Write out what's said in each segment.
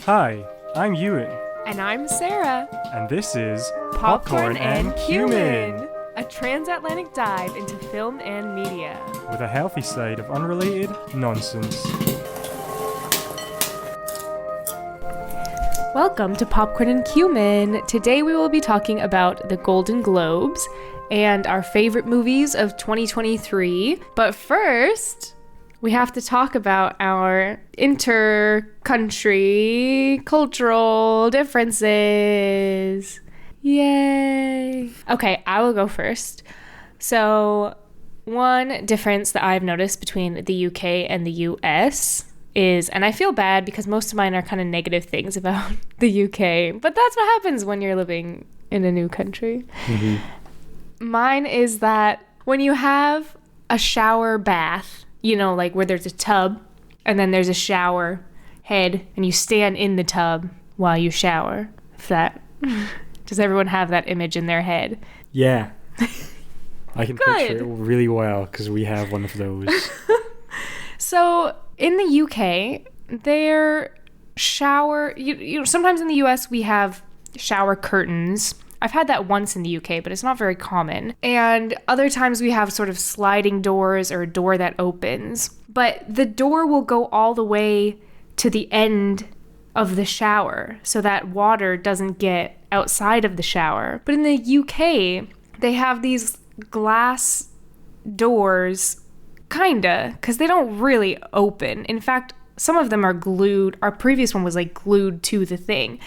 Hi, I'm Euan. And I'm Sarah. And this is Popcorn and Cumin, a transatlantic dive into film and media. With a healthy side of unrelated nonsense. Welcome to Popcorn and Cumin. Today we will be talking about the Golden Globes and our favorite movies of 2023. But first, we have to talk about our inter-country cultural differences. Yay! Okay, I will go first. So, one difference that I've noticed between the UK and the US is, and I feel bad because most of mine are kind of negative things about the UK, but that's what happens when you're living in a new country. Mm-hmm. Mine is that when you have a shower bath, you know, like where there's a tub and then there's a shower head and you stand in the tub while you shower. Does everyone have that image in their head? Yeah. I can picture it really well because we have one of those. So in the UK, their shower, you know, sometimes in the US we have shower curtains. I've had that once in the UK, but it's not very common. And other times we have sort of sliding doors or a door that opens. But the door will go all the way to the end of the shower so that water doesn't get outside of the shower. But in the UK, they have these glass doors, kinda, because they don't really open. In fact, some of them are glued. Our previous one was like glued to the thing.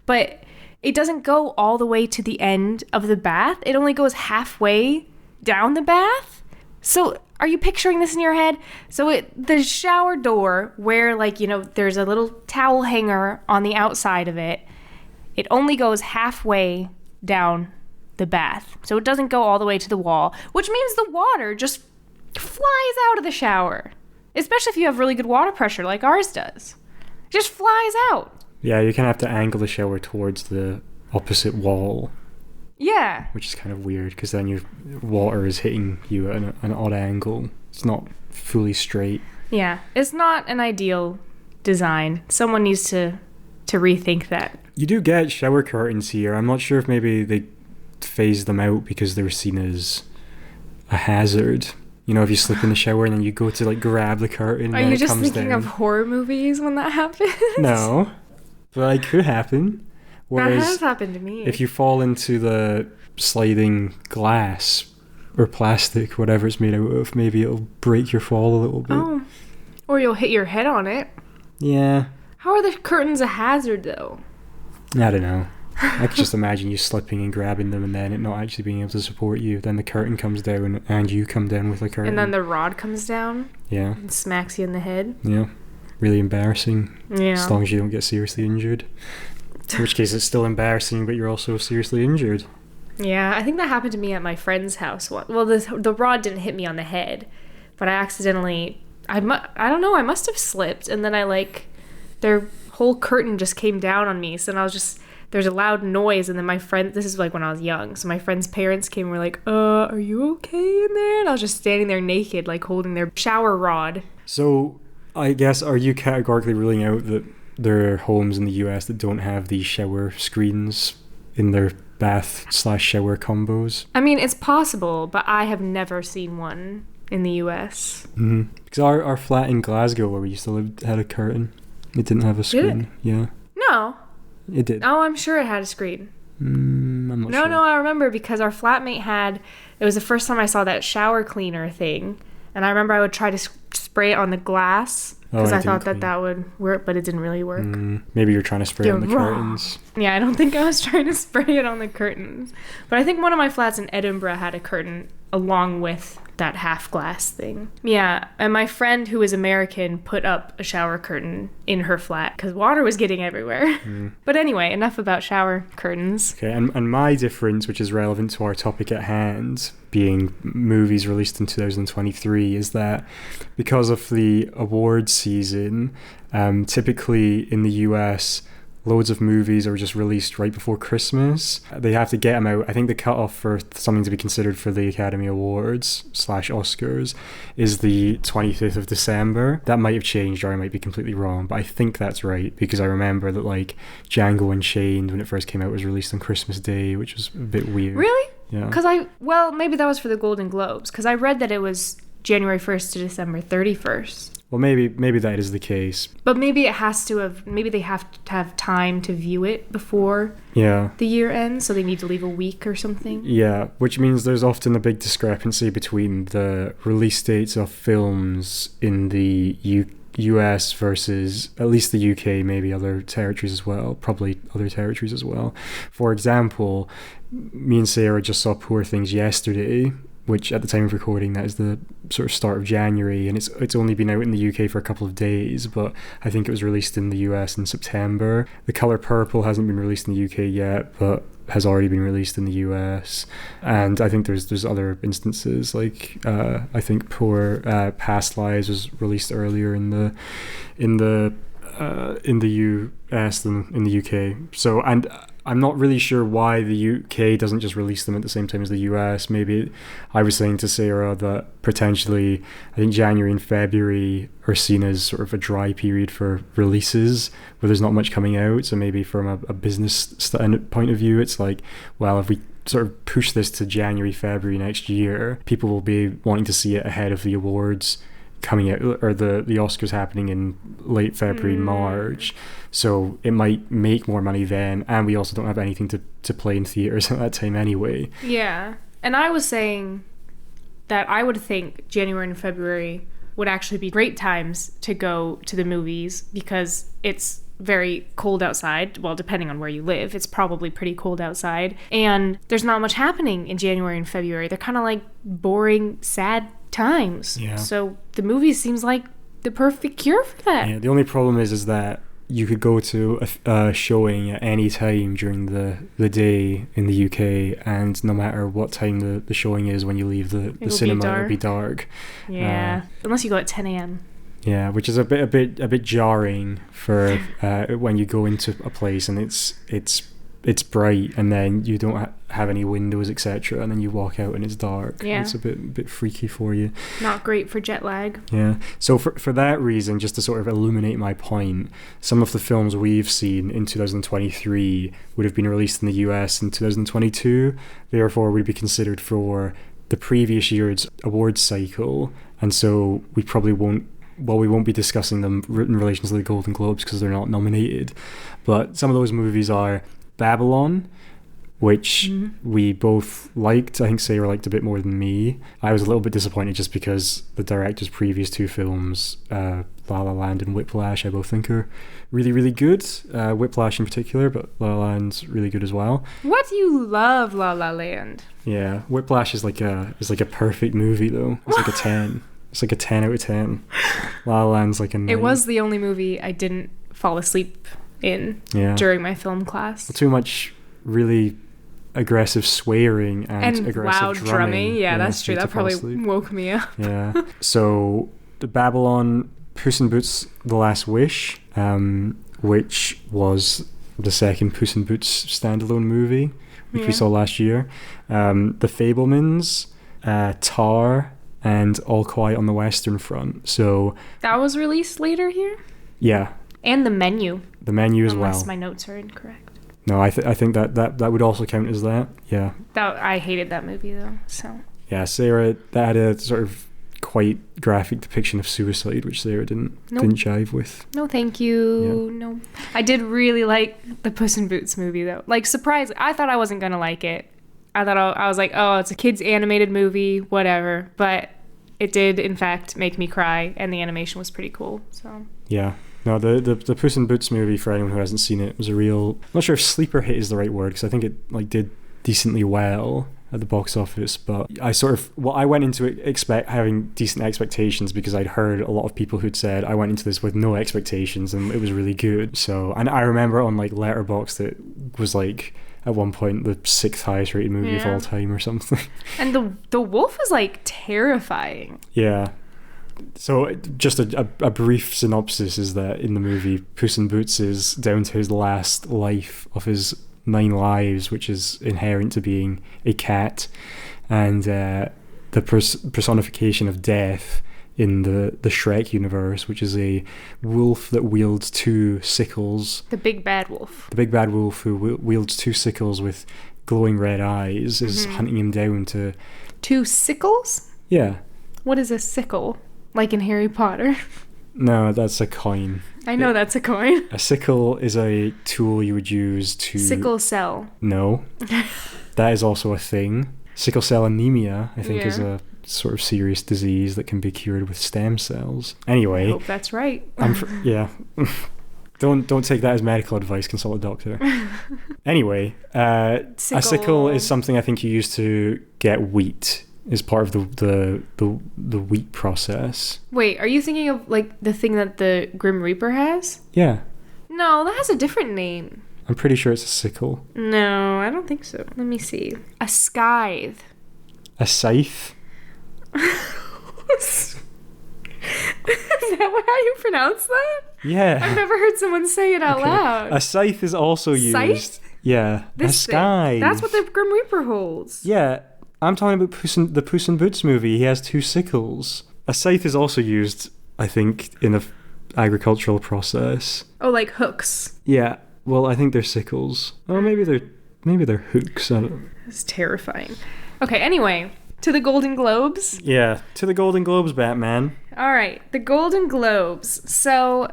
But it doesn't go all the way to the end of the bath. It only goes halfway down the bath. So are you picturing this in your head? So the shower door where, like, you know, there's a little towel hanger on the outside of it, it only goes halfway down the bath. So it doesn't go all the way to the wall, which means the water just flies out of the shower. Especially if you have really good water pressure like ours does. It just flies out. Yeah, you kind of have to angle the shower towards the opposite wall. Yeah. Which is kind of weird because then your water is hitting you at an odd angle. It's not fully straight. Yeah, it's not an ideal design. Someone needs to rethink that. You do get shower curtains here. I'm not sure if maybe they phased them out because they were seen as a hazard. You know, if you slip in the shower and then you go to like grab the curtain and it comes down. Are you just thinking of horror movies when that happens? No. But it could happen. Whereas that has happened to me. If you fall into the sliding glass or plastic, whatever it's made out of, maybe it'll break your fall a little bit. Oh. Or you'll hit your head on it. Yeah. How are the curtains a hazard, though? I don't know. I could just imagine you slipping and grabbing them and then it not actually being able to support you. Then the curtain comes down and you come down with the curtain. And then the rod comes down. Yeah. And smacks you in the head. Yeah. Really embarrassing. Yeah. As long as you don't get seriously injured. In which case it's still embarrassing, but you're also seriously injured. Yeah, I think that happened to me at my friend's house. Well, the rod didn't hit me on the head, but I accidentally, I don't know, I must have slipped, and then their whole curtain just came down on me, so then I was just, there's a loud noise, and then my friend, this is like when I was young, so my friend's parents came and were like, are you okay in there? And I was just standing there naked, like holding their shower rod. So, I guess, are you categorically ruling out that there are homes in the US that don't have these shower screens in their bath/shower combos? I mean, it's possible, but I have never seen one in the US. Mm-hmm. Because our flat in Glasgow where we used to live had a curtain. It didn't have a screen. Did it? Yeah. No. It did. Oh, I'm sure it had a screen. I'm not sure. No, I remember because our flatmate had, it was the first time I saw that shower cleaner thing. And I remember I would try to spray it on the glass because I thought that would work, but it didn't really work. Maybe you're trying to spray it on the curtains. Yeah, I don't think I was trying to spray it on the curtains. But I think one of my flats in Edinburgh had a curtain along with that half glass thing. Yeah, and my friend who is American put up a shower curtain in her flat because water was getting everywhere. But anyway, enough about shower curtains. Okay, and my difference, which is relevant to our topic at hand, being movies released in 2023, is that because of the awards season, typically in the US, loads of movies are just released right before Christmas. They have to get them out. I think the cutoff for something to be considered for the Academy Awards / Oscars is the 25th of December. That might have changed, or I might be completely wrong, but I think that's right, because I remember that like Django Unchained, when it first came out, was released on Christmas Day, which was a bit weird. Really? Yeah. Because maybe that was for the Golden Globes, because I read that it was January 1st to December 31st. Well, maybe that is the case. But maybe they have to have time to view it before the year ends, so they need to leave a week or something. Yeah, which means there's often a big discrepancy between the release dates of films in the US versus at least the UK, maybe other territories as well, probably other territories as well. For example, me and Sarah just saw Poor Things yesterday, which at the time of recording, that is the sort of start of January, and it's only been out in the UK for a couple of days, but I think it was released in the US in September. The Colour Purple hasn't been released in the UK yet, but has already been released in the US. And I think there's other instances, like I think Poor Past Lives was released earlier in the US than in the UK. So, and I'm not really sure why the UK doesn't just release them at the same time as the US. Maybe I was saying to Sarah that potentially I think January and February are seen as sort of a dry period for releases where there's not much coming out. So maybe from a business point of view, it's like, well, if we sort of push this to January, February next year, people will be wanting to see it ahead of the awards coming out, or the Oscars happening in late February, March. So it might make more money then, and we also don't have anything to play in theaters at that time anyway. Yeah. And I was saying that I would think January and February would actually be great times to go to the movies, because it's very cold outside. Well, depending on where you live, it's probably pretty cold outside, and there's not much happening in January and February. They're kind of like boring, sad times. Yeah. So the movie seems like the perfect cure for that. Yeah. The only problem is that you could go to a showing at any time during the day in the UK, and no matter what time the showing is, when you leave the cinema, it'll be dark. Yeah. Unless you go at 10 a.m. Yeah, which is a bit jarring for when you go into a place and it's bright, and then you don't have any windows, etc., and then you walk out and it's dark. Yeah. It's a bit freaky for you. Not great for jet lag. Yeah. So for that reason, just to sort of illuminate my point, some of the films we've seen in 2023 would have been released in the US in 2022, therefore would be considered for the previous year's awards cycle, and so we probably won't be discussing them in relation to the Golden Globes because they're not nominated. But some of those movies are Babylon, which we both liked. I think Sarah liked a bit more than me. I was a little bit disappointed just because the director's previous two films, La La Land and Whiplash, I both think are really, really good. Whiplash in particular, but La La Land's really good as well. What do you love, La La Land? Yeah, Whiplash is like a perfect movie though. It's like a 10. It's like a 10 out of 10. La La Land's like a 9. It was the only movie I didn't fall asleep in during my film class. Too much really aggressive swearing and aggressive loud drumming. Yeah, that's true. That probably woke me up. Yeah. So the Babylon, Puss in Boots: The Last Wish, which was the second Puss in Boots standalone movie, which we saw last year. The Fabelmans, Tar, and All Quiet on the Western Front. So that was released later here? Yeah. And The Menu. The Menu as well. Unless my notes are incorrect. No, I think that would also count as that. Yeah. I hated that movie though. So. Yeah, Sarah, that had a sort of quite graphic depiction of suicide, which Sarah didn't jive with. No, thank you. Yeah. No. I did really like the Puss in Boots movie though. Like, surprisingly, I thought I wasn't gonna like it. I thought I was like, oh, it's a kids animated movie, whatever. But it did in fact make me cry, and the animation was pretty cool. So. Yeah. No, the Puss in Boots movie, for anyone who hasn't seen it, was a real... I'm not sure if sleeper hit is the right word, because I think it did decently well at the box office, but I I went into it having decent expectations, because I'd heard a lot of people who'd said I went into this with no expectations and it was really good. So, and I remember on like Letterboxd that was like at one point the 6th highest rated movie of all time or something. And the wolf is like terrifying. Yeah. So just a brief synopsis is that in the movie, Puss in Boots is down to his last life of his 9 lives, which is inherent to being a cat, and the personification of death in the Shrek universe, which is a wolf that wields 2 sickles. The big bad wolf. The big bad wolf who wields 2 sickles with glowing red eyes is hunting him down to... 2 sickles? Yeah. What is a sickle? Like in Harry Potter? No, that's a coin. I know that's a coin. A sickle is a tool you would use to... Sickle cell. No. That is also a thing. Sickle cell anemia, I think, is a sort of serious disease that can be cured with stem cells. Anyway... I hope that's right. Yeah. Don't take that as medical advice. Consult a doctor. Anyway, a sickle is something I think you use to get wheat. Is part of the wheat process. Wait, are you thinking of like the thing that the Grim Reaper has? Yeah. No, that has a different name. I'm pretty sure it's a sickle. No, I don't think so. Let me see. A scythe. A scythe? Is that how you pronounce that? Yeah. I've never heard someone say it out loud. A scythe is also used. Scythe? Yeah. A scythe. That's what the Grim Reaper holds. Yeah. I'm talking about the Puss in Boots movie. He has 2 sickles. A scythe is also used, I think, in the agricultural process. Oh, like hooks. Yeah. Well, I think they're sickles. Oh, maybe they're hooks. I don't know. It's terrifying. Okay, anyway, to the Golden Globes. Yeah, to the Golden Globes, Batman. All right, the Golden Globes. So,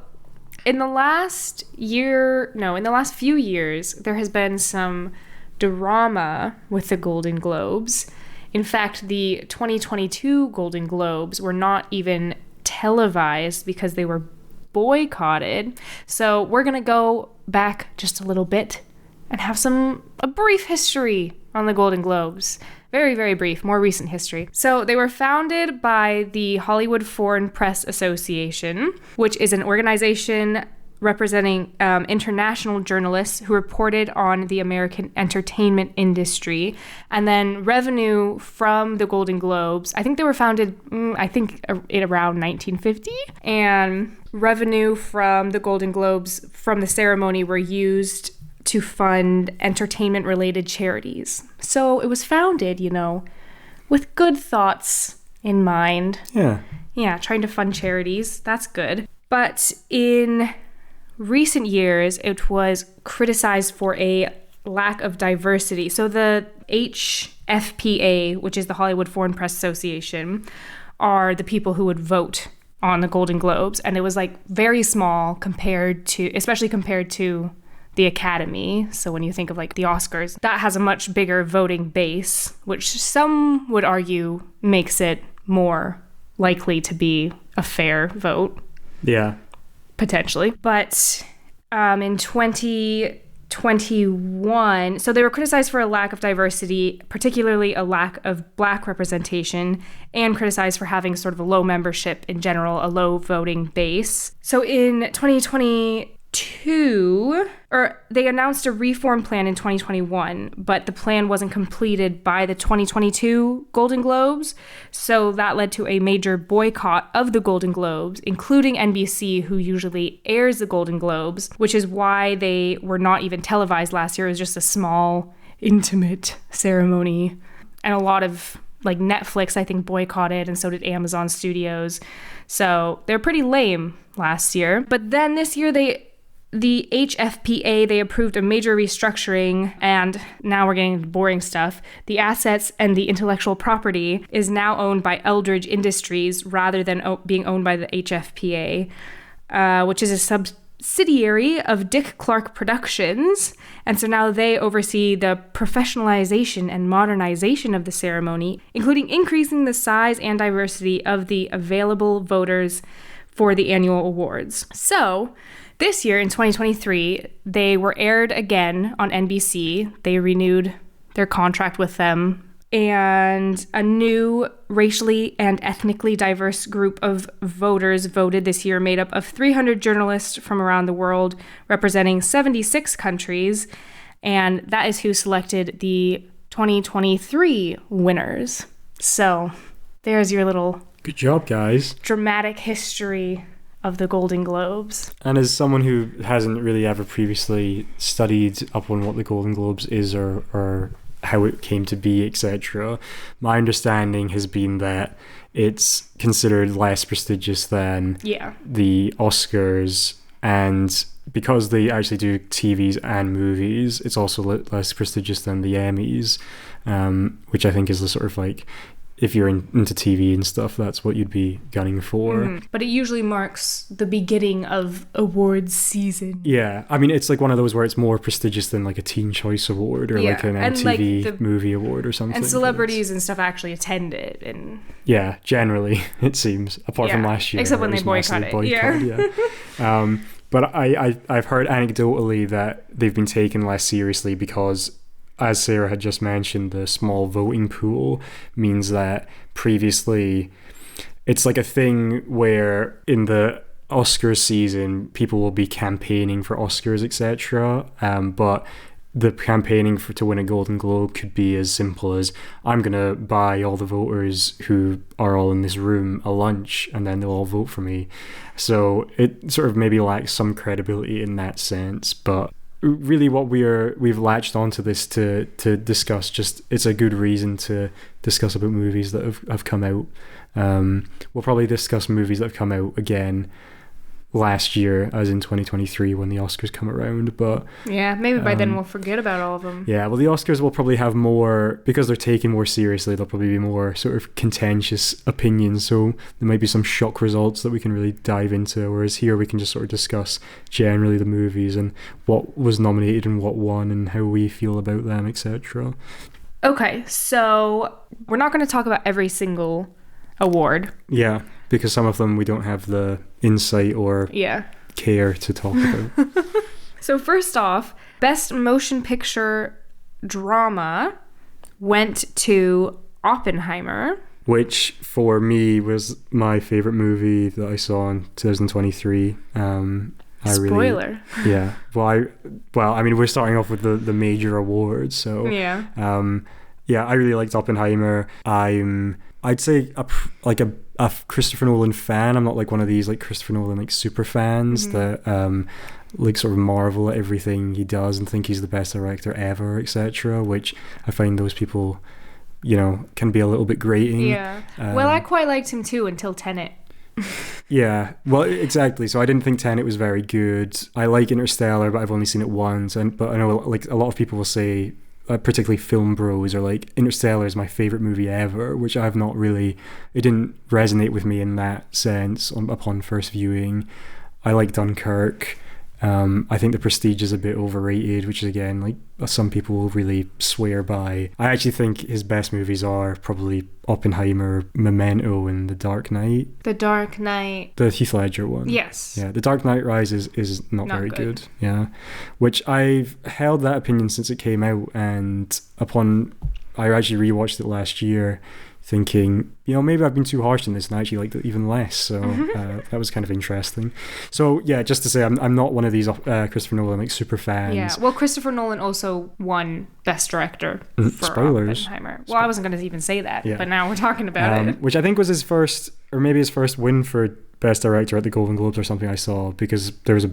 in the last few years, there has been some drama with the Golden Globes. In fact, the 2022 Golden Globes were not even televised because they were boycotted. So we're going to go back just a little bit and have a brief history on the Golden Globes. Very, very brief, more recent history. So they were founded by the Hollywood Foreign Press Association, which is an organization representing international journalists who reported on the American entertainment industry. And then revenue from the Golden Globes, I think they were founded, in around 1950. And revenue from the Golden Globes from the ceremony were used to fund entertainment-related charities. So it was founded, with good thoughts in mind. Yeah. Yeah, trying to fund charities. That's good. But in recent years, it was criticized for a lack of diversity. So the HFPA, which is the Hollywood Foreign Press Association, are the people who would vote on the Golden Globes. And it was like very small especially compared to the Academy. So when you think of like the Oscars, that has a much bigger voting base, which some would argue makes it more likely to be a fair vote. Yeah. Potentially. But in 2021, so they were criticized for a lack of diversity, particularly a lack of Black representation, and criticized for having sort of a low membership in general, a low voting base. So in 2022, they announced a reform plan in 2021, but the plan wasn't completed by the 2022 Golden Globes. So that led to a major boycott of the Golden Globes, including NBC, who usually airs the Golden Globes, which is why they were not even televised last year. It was just a small, intimate ceremony. And a lot of like Netflix, I think, boycotted, and so did Amazon Studios. So they're pretty lame last year. But then this year, the HFPA, they approved a major restructuring, and now we're getting into boring stuff. The assets and the intellectual property is now owned by Eldridge Industries rather than being owned by the HFPA, which is a subsidiary of Dick Clark Productions. And so now they oversee the professionalization and modernization of the ceremony, including increasing the size and diversity of the available voters for the annual awards. So this year, in 2023, they were aired again on NBC. They renewed their contract with them, and a new racially and ethnically diverse group of voters voted this year, made up of 300 journalists from around the world, representing 76 countries, and that is who selected the 2023 winners. So there's your little Good job, guys. Dramatic history of the Golden Globes. And as someone who hasn't really ever previously studied up on what the Golden Globes is or how it came to be, etc., my understanding has been that it's considered less prestigious than the Oscars, and because they actually do TVs and movies, it's also less prestigious than the Emmys, which I think is the sort of like, if you're into TV and stuff, that's what you'd be gunning for. But it usually marks the beginning of awards season. Yeah, I mean, it's like one of those where it's more prestigious than like a Teen Choice Award or like an MTV movie award or something. And celebrities and stuff actually attend it. And yeah, generally, it seems, apart from last year. Except when they boycott it. Yeah. But I've heard anecdotally that they've been taken less seriously because, as Sarah had just mentioned, the small voting pool means that previously it's like a thing where in the Oscars season people will be campaigning for Oscars, etc. But the campaigning to win a Golden Globe could be as simple as, I'm going to buy all the voters who are all in this room a lunch and then they'll all vote for me. So it sort of maybe lacks some credibility in that sense, but really what we've latched onto this to discuss, just it's a good reason to discuss about movies that have come out. We'll probably discuss movies that have come out again last year, as in 2023 when the Oscars come around, but maybe by then we'll forget about all of them. Well, the Oscars will probably have more, because they're taken more seriously, there'll probably be more sort of contentious opinions, so there might be some shock results that we can really dive into, whereas here we can just sort of discuss generally the movies and what was nominated and what won and how we feel about them, etc. Okay, so we're not going to talk about every single award. Yeah, because some of them we don't have the insight or care to talk about. So first off, Best Motion Picture Drama went to Oppenheimer. Which, for me, was my favourite movie that I saw in 2023. Spoiler. Well, I mean, we're starting off with the major awards, so... I really liked Oppenheimer. I'd say a Christopher Nolan fan. I'm not like one of these like Christopher Nolan like super fans that like sort of marvel at everything he does and think he's the best director ever, etc. Which I find those people, can be a little bit grating. Yeah. Well, I quite liked him too until Tenet. Yeah, well, exactly. So I didn't think Tenet was very good. I like Interstellar, but I've only seen it once. But I know like a lot of people will say, particularly film bros, are like, Interstellar is my favorite movie ever, which I've not really, it didn't resonate with me in that sense upon first viewing. I like Dunkirk. I think The Prestige is a bit overrated, which is again like some people will really swear by. I actually think his best movies are probably Oppenheimer, Memento, and The Dark Knight. The Dark Knight. The Heath Ledger one. Yes. Yeah, The Dark Knight Rises is not very good. Yeah, which I've held that opinion since it came out, and I actually rewatched it last year, thinking, maybe I've been too harsh on this and I actually liked it even less. So that was kind of interesting. So yeah, just to say, I'm not one of these Christopher Nolan like super fans. Yeah, well, Christopher Nolan also won Best Director for Spoilers. Oppenheimer. Well, I wasn't going to even say that, but now we're talking about it. Which I think was his first, or maybe his first win for Best Director at the Golden Globes or something I saw, because there was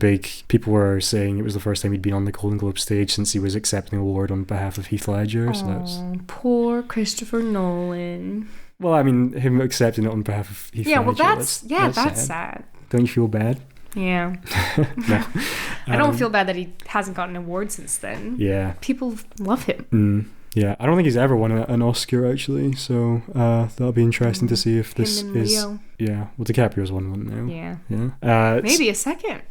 people were saying it was the first time he'd been on the Golden Globe stage since he was accepting an award on behalf of Heath Ledger. So that's poor Christopher Nolan. Well, I mean, him accepting it on behalf of Heath Ledger. Well, that's sad. Don't you feel bad? Yeah. No. I don't feel bad that he hasn't gotten an award since then. Yeah. People love him. Yeah, I don't think he's ever won an Oscar actually, so that'll be interesting to see if this is. Leo. Yeah, well, DiCaprio's won one now. Yeah. Maybe a second.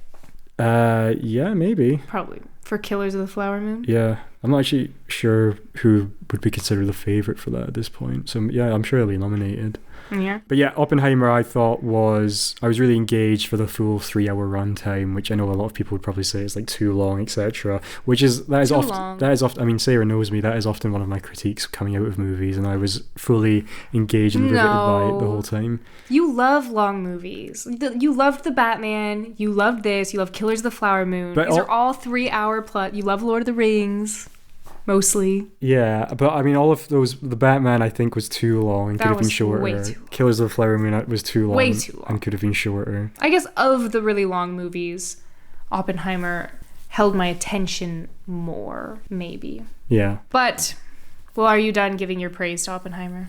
Yeah, maybe. Probably for Killers of the Flower Moon. Yeah, I'm not actually sure who would be considered the favorite for that at this point. So yeah, I'm sure he'll be nominated. Yeah. But yeah, Oppenheimer I thought I was really engaged for the full 3-hour runtime, which I know a lot of people would probably say is like too long, etc. That is often, I mean, Sarah knows me, that is often one of my critiques coming out of movies, and I was fully engaged and riveted by it the whole time. You love long movies. You loved The Batman, you loved this, you love Killers of the Flower Moon. These are all 3-hour plus. You love Lord of the Rings. mostly. Yeah, but I mean, all of those, the Batman I think was too long and That could have been was shorter. way too long. Killers of the Flower Moon was too long. Way too long. And could have been shorter. I guess of the really long movies, Oppenheimer held my attention more, maybe. Yeah. But, well, are you done giving your praise to Oppenheimer?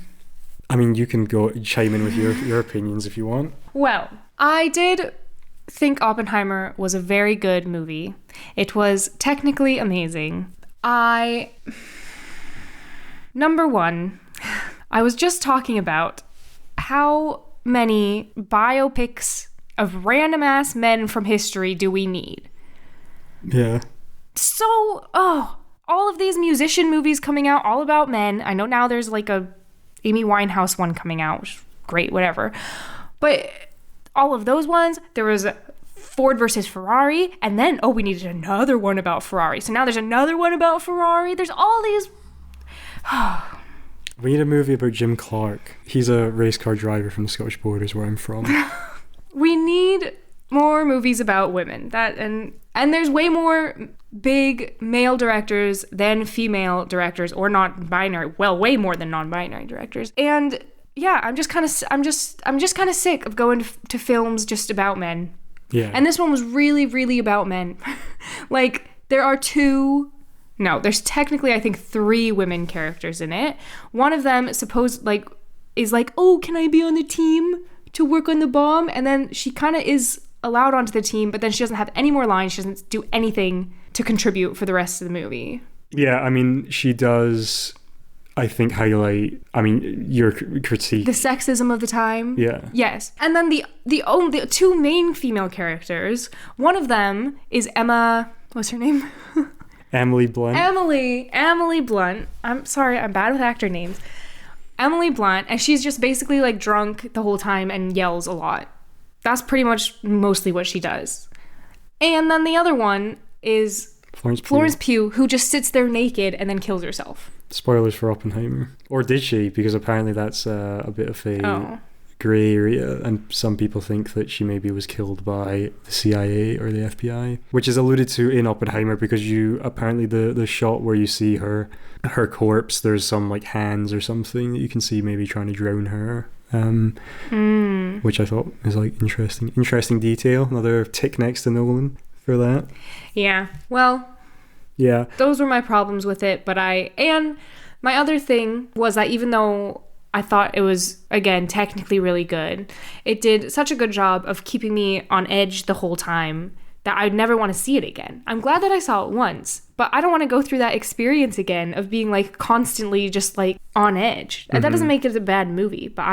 I mean, you can go chime in with your opinions if you want. Well, I did think Oppenheimer was a very good movie. It was technically amazing. Number one, I was just talking about how many biopics of random ass men from history do we need? Yeah. So, all of these musician movies coming out all about men. I know now there's like a Amy Winehouse one coming out, which is great, whatever. But all of those ones, there was Ford versus Ferrari, and then, we needed another one about Ferrari. So now there's another one about Ferrari. There's all these... We need a movie about Jim Clark. He's a race car driver from the Scottish borders where I'm from. We need more movies about women. And there's way more big male directors than female directors, or non-binary. Well, way more than non-binary directors. And yeah, I'm just kind of sick of going to films just about men. Yeah. And this one was really, really about men. Like, there's technically, I think, 3 women characters in it. One of them is like, oh, can I be on the team to work on the bomb? And then she kind of is allowed onto the team, but then she doesn't have any more lines. She doesn't do anything to contribute for the rest of the movie. Yeah, I mean, she does, I think, highlight, your critique. The sexism of the time. Yeah. Yes. And then the 2 main female characters, one of them is Emma, what's her name? Emily Blunt. Emily Blunt. I'm sorry, I'm bad with actor names. Emily Blunt, and she's just basically like drunk the whole time and yells a lot. That's pretty much mostly what she does. And then the other one is Florence Pugh, who just sits there naked and then kills herself. Spoilers for Oppenheimer. Or did she? Because apparently that's a bit of a grey area, and some people think that she maybe was killed by the CIA or the FBI, which is alluded to in Oppenheimer, because apparently the shot where you see her corpse, there's some like hands or something that you can see maybe trying to drown her. Which I thought was like interesting detail. Another tick next to Nolan for that. Yeah. Well, yeah, those were my problems with it. And my other thing was that even though I thought it was, again, technically really good, it did such a good job of keeping me on edge the whole time that I'd never want to see it again. I'm glad that I saw it once, but I don't want to go through that experience again of being like constantly just like on edge. Mm-hmm. That doesn't make it a bad movie, but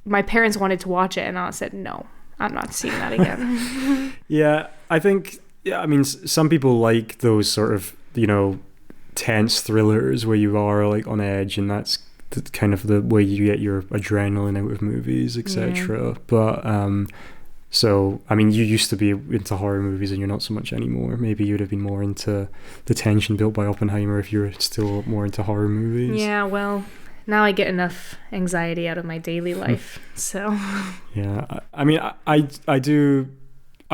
my parents wanted to watch it and I said, no, I'm not seeing that again. Yeah, I think, some people like those sort of, tense thrillers where you are like on edge, and that's kind of the way you get your adrenaline out of movies, etc. Yeah. But so you used to be into horror movies and you're not so much anymore. Maybe you'd have been more into the tension built by Oppenheimer if you're still more into horror movies. Yeah, well, now I get enough anxiety out of my daily life. So yeah, I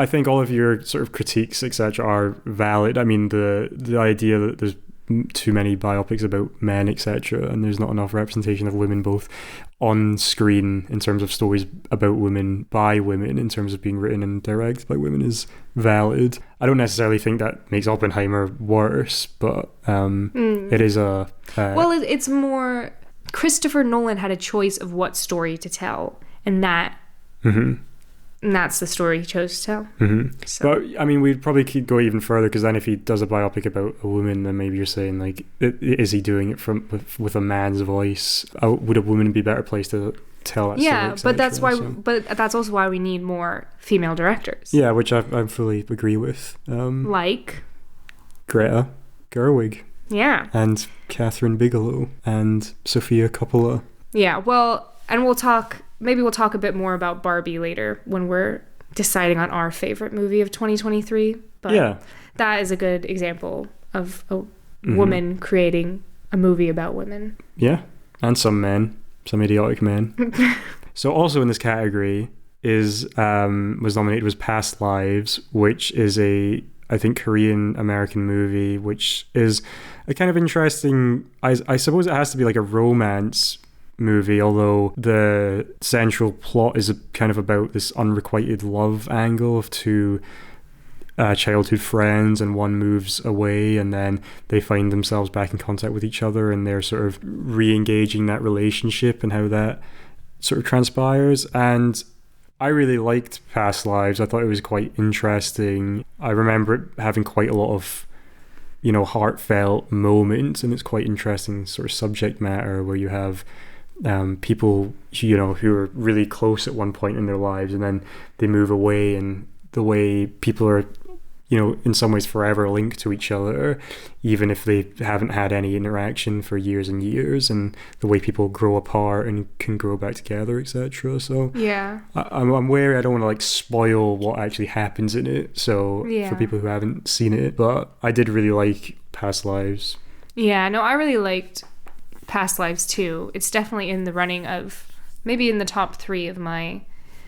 think all of your sort of critiques, etc., are valid. The idea that there's too many biopics about men, etc., and there's not enough representation of women both on screen in terms of stories about women by women, in terms of being written and directed by women, is valid. I don't necessarily think that makes Oppenheimer worse, but it is it's more Christopher Nolan had a choice of what story to tell, and that and that's the story he chose to tell. Mm-hmm. So. But we'd probably could go even further, because then if he does a biopic about a woman, then maybe you're saying like, is he doing it with a man's voice? Would a woman be better placed to tell that story? Yeah, but that's why. But that's also why we need more female directors. Yeah, which I fully agree with. Like Greta Gerwig. Yeah. And Catherine Bigelow and Sofia Coppola. Yeah. Well, and we'll talk a bit more about Barbie later when we're deciding on our favorite movie of 2023. But yeah, that is a good example of a woman creating a movie about women. Yeah, and some idiotic men. So also in this category was nominated was Past Lives, which is a I think, Korean-American movie, which is a kind of interesting... I suppose it has to be like a romance movie, although the central plot is kind of about this unrequited love angle of two childhood friends, and one moves away and then they find themselves back in contact with each other, and they're sort of re-engaging that relationship and how that sort of transpires. And I really liked Past Lives. I thought it was quite interesting. I remember it having quite a lot of, you know, heartfelt moments, and it's quite interesting sort of subject matter where you have people, you know, who are really close at one point in their lives and then they move away, and the way people are, you know, in some ways forever linked to each other, even if they haven't had any interaction for years and years, and the way people grow apart and can grow back together, etc. So yeah, I'm wary. I don't want to like spoil what actually happens in it. So for people who haven't seen it, but I did really like Past Lives. Yeah, no, I really liked Past Lives too. It's definitely in the running of, maybe in the top 3 of my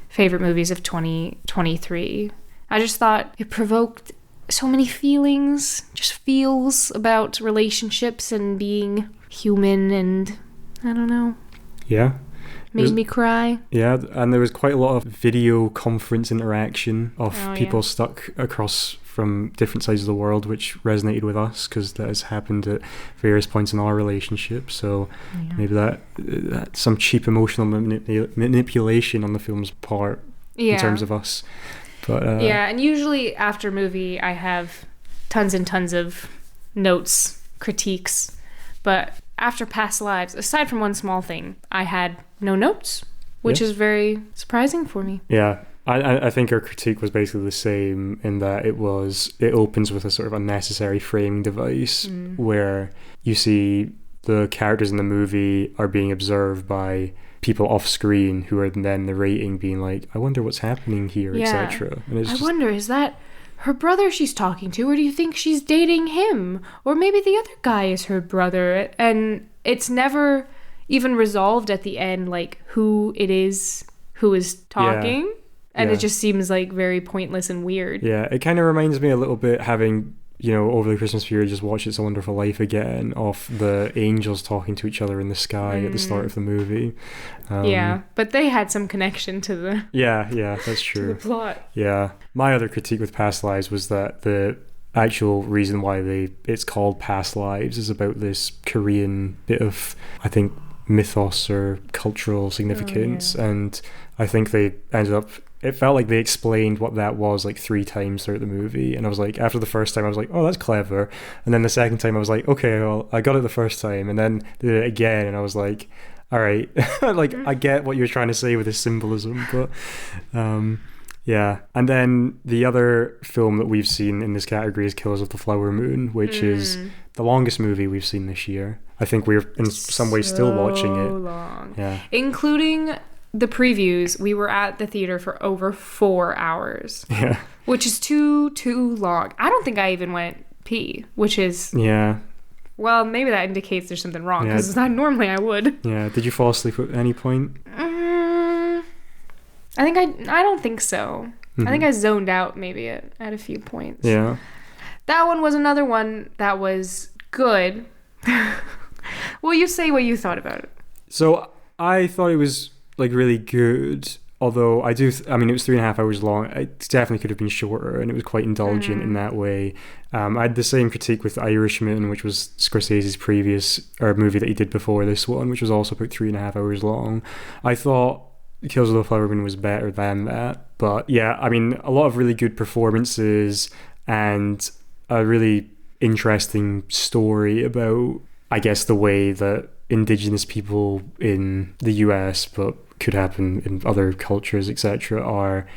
favorite movies of 2023. I just thought it provoked so many feelings, just feels about relationships and being human, and I don't know. Yeah. Made me cry. Yeah, and there was quite a lot of video conference interaction of people stuck across from different sides of the world, which resonated with us because that has happened at various points in our relationship. So maybe that some cheap emotional manipulation on the film's part in terms of us. But and usually after movie I have tons and tons of notes, critiques, but after Past Lives, aside from one small thing, I had no notes, which is very surprising for me. Yeah, I think our critique was basically the same in that it opens with a sort of unnecessary framing device where you see the characters in the movie are being observed by people off screen who are then narrating, being like, I wonder what's happening here, etc. I wonder, is that her brother she's talking to, or do you think she's dating him? Or maybe the other guy is her brother, and it's never even resolved at the end, like who it is who is talking. And it just seems like very pointless and weird. Yeah, it kind of reminds me a little bit, having, you know, over the Christmas period just watched It's a Wonderful Life again, of the angels talking to each other in the sky at the start of the movie. But they had some connection to the that's true, to the plot. Yeah, my other critique with Past Lives was that the actual reason why it's called Past Lives is about this Korean bit of, I think, mythos or cultural significance, and I think they ended up, it felt like they explained what that was like 3 times throughout the movie, and I was like, after the first time I was like, oh, that's clever, and then the second time I was like, okay, well, I got it the first time, and then did it again, and I was like, all right, like I get what you're trying to say with this symbolism, but and then the other film that we've seen in this category is Killers of the Flower Moon, which is the longest movie we've seen this year. I think we're in some way still watching it. Long. Yeah. Including the previews, we were at the theater for over 4 hours. Yeah. Which is too long. I don't think I even went pee, which is... Yeah. Well, maybe that indicates there's something wrong, because normally I would. Yeah. Did you fall asleep at any point? I don't think so. I think I zoned out maybe at a few points. Yeah. That one was another one that was good. Well, you say what you thought about it. So I thought it was like really good, although it was 3.5 hours long. It definitely could have been shorter, and it was quite indulgent in that way. I had the same critique with Irishman, which was Scorsese's previous movie that he did before this one, which was also about 3.5 hours long. I thought Kills of the Flower Moon was better than that, but yeah, I mean, a lot of really good performances and a really interesting story about, I guess, the way that Indigenous people in the US, but could happen in other cultures, etc., are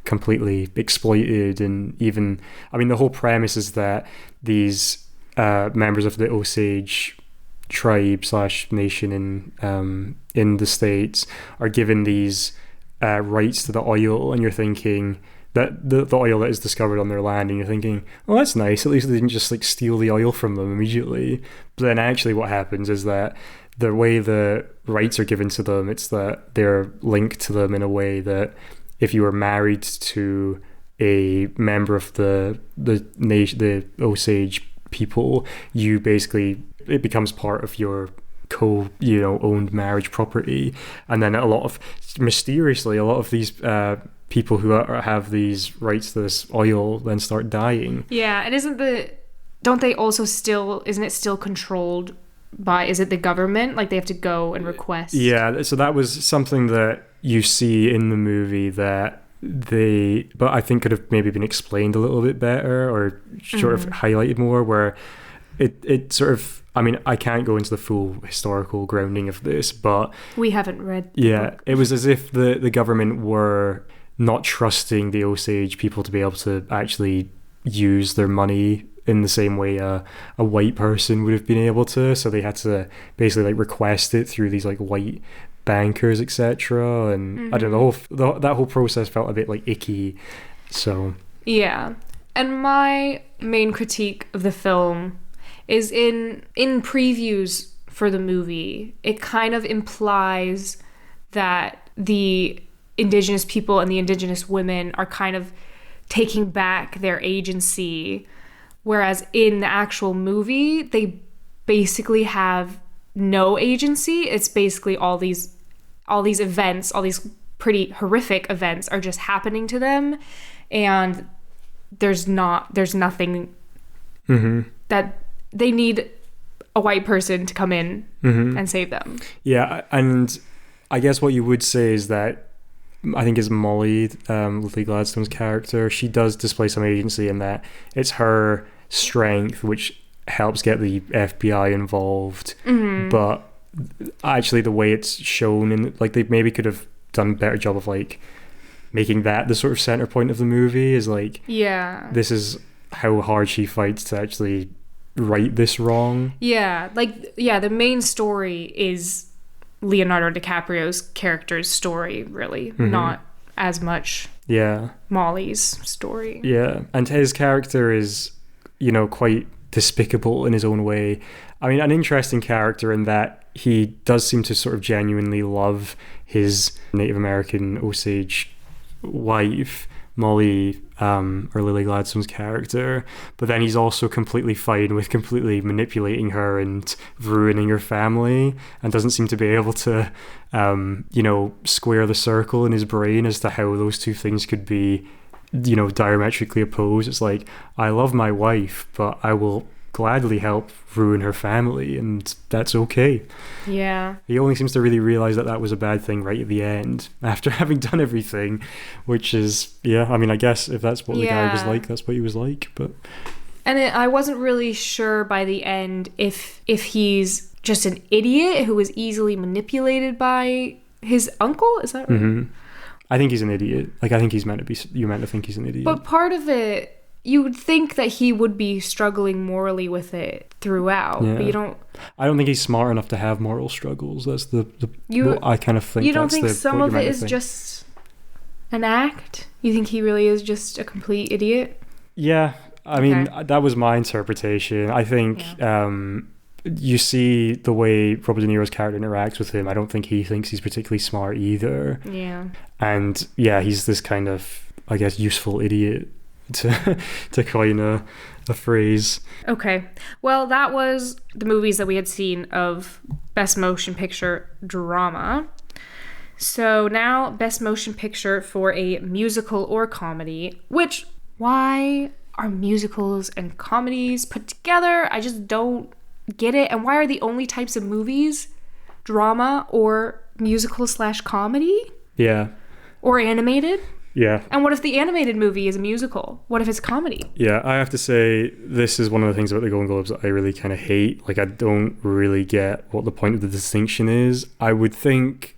completely exploited. And even, I mean, the whole premise is that these members of the Osage tribe / nation in the States are given these rights to the oil, and you're thinking that the oil that is discovered on their land, and you're thinking, oh, that's nice, at least they didn't just like steal the oil from them immediately. But then actually what happens is that the way the rights are given to them, it's that they're linked to them in a way that if you were married to a member of the nation, the Osage people, it becomes part of your owned marriage property. And then mysteriously a lot of these people who have these rights to this oil then start dying. Yeah, and isn't it still controlled by, is it the government? Like, they have to go and request? Yeah, so that was something that you see in the movie but I think could have maybe been explained a little bit better, or sort of highlighted more, where it sort of, I mean, I can't go into the full historical grounding of this, but we haven't read the book. It was as if the government were not trusting the Osage people to be able to actually use their money in the same way a white person would have been able to, so they had to basically like request it through these like white bankers, etc. And I don't know, that whole process felt a bit like icky. So yeah, and my main critique of the film is in previews for the movie, it kind of implies that the Indigenous people and the Indigenous women are kind of taking back their agency, whereas in the actual movie, they basically have no agency. It's basically all these events, all these pretty horrific events are just happening to them, and there's nothing that they need a white person to come in and save them. Yeah, and I guess what you would say is that I think it's Molly, Lily Gladstone's character, she does display some agency in that it's her strength which helps get the FBI involved. But actually the way it's shown, in like, they maybe could have done a better job of like making that the sort of center point of the movie, is like, this is how hard she fights to actually right this wrong. The main story is Leonardo DiCaprio's character's story, really, not as much Molly's story. Yeah, and his character is, quite despicable in his own way. I mean, an interesting character in that he does seem to sort of genuinely love his Native American Osage wife, Molly, or Lily Gladstone's character, but then he's also completely fine with completely manipulating her and ruining her family, and doesn't seem to be able to square the circle in his brain as to how those two things could be diametrically opposed. It's like, I love my wife, but I will gladly help ruin her family, and that's okay. Yeah. He only seems to really realize that was a bad thing right at the end, after having done everything, which is, I mean, I guess if that's what the guy was like, that's what he was like. But I wasn't really sure by the end if he's just an idiot who was easily manipulated by his uncle. Is that right? I think he's an idiot. Like, I think you're meant to think he's an idiot. But part of it, you would think that he would be struggling morally with it throughout, but you don't. I don't think he's smart enough to have moral struggles. That's I kind of think. You don't think some of it is just an act? You think he really is just a complete idiot? Yeah, I mean, that was my interpretation. I think you see the way Robert De Niro's character interacts with him. I don't think he thinks he's particularly smart either. Yeah. And he's this kind of, I guess, useful idiot, to coin a phrase. Okay. Well, that was the movies that we had seen of Best Motion Picture Drama. So now Best Motion Picture for a musical or comedy, which, why are musicals and comedies put together? I just don't get it. And why are the only types of movies drama or musical/comedy? Yeah. Or animated? Yeah. And what if the animated movie is a musical? What if it's comedy? Yeah, I have to say, this is one of the things about the Golden Globes that I really kind of hate. Like, I don't really get what the point of the distinction is. I would think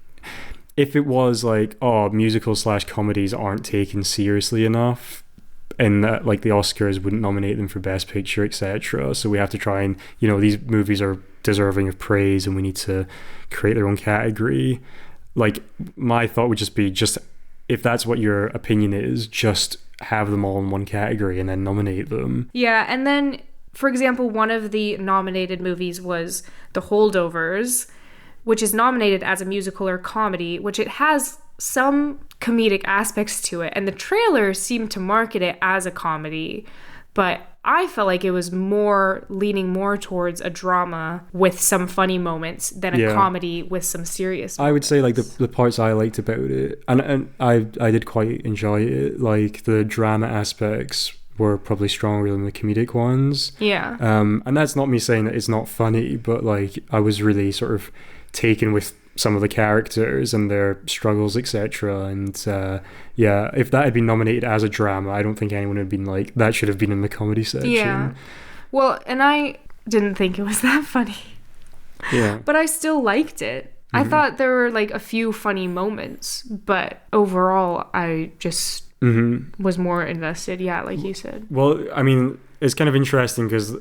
if it was like, musicals/comedies aren't taken seriously enough, and that, like, the Oscars wouldn't nominate them for Best Picture, etc. So we have to try and, these movies are deserving of praise and we need to create their own category. Like, my thought would just be, if that's what your opinion is, just have them all in one category and then nominate them. Yeah, and then, for example, one of the nominated movies was The Holdovers, which is nominated as a musical or comedy, which it has some comedic aspects to it, and the trailer seemed to market it as a comedy, but I felt like it was leaning more towards a drama with some funny moments than a comedy with some serious moments. I would say like the parts I liked about it, and I did quite enjoy it, like the drama aspects were probably stronger than the comedic ones. Yeah. And that's not me saying that it's not funny, but like I was really sort of taken with some of the characters and their struggles, etc. And if that had been nominated as a drama, I don't think anyone would have been like, that should have been in the comedy section. Yeah. Well, and I didn't think it was that funny. Yeah. But I still liked it. I thought there were like a few funny moments, but overall I just was more invested, like you said. Well, I mean, it's kind of interesting because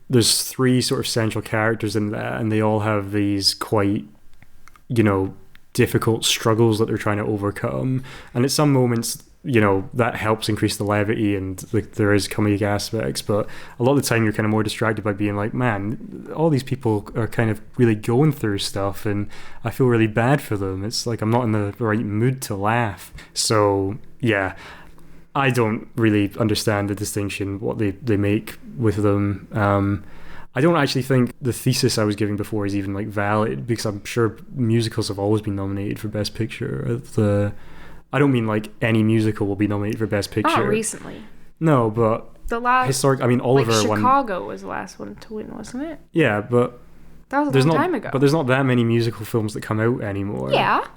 there's three sort of central characters in that, and they all have these quite, difficult struggles that they're trying to overcome. And at some moments, that helps increase the levity and like there is comedic aspects, but a lot of the time you're kind of more distracted by being like, man, all these people are kind of really going through stuff and I feel really bad for them. It's like I'm not in the right mood to laugh. So yeah, I don't really understand the distinction, what they make with them. I don't actually think the thesis I was giving before is even like valid, because I'm sure musicals have always been nominated for Best Picture. I don't mean like any musical will be nominated for Best Picture. Not recently. No, but the last historic. I mean, Oliver won. Chicago was the last one to win, wasn't it? Yeah, but that was a long time ago. But there's not that many musical films that come out anymore. Yeah.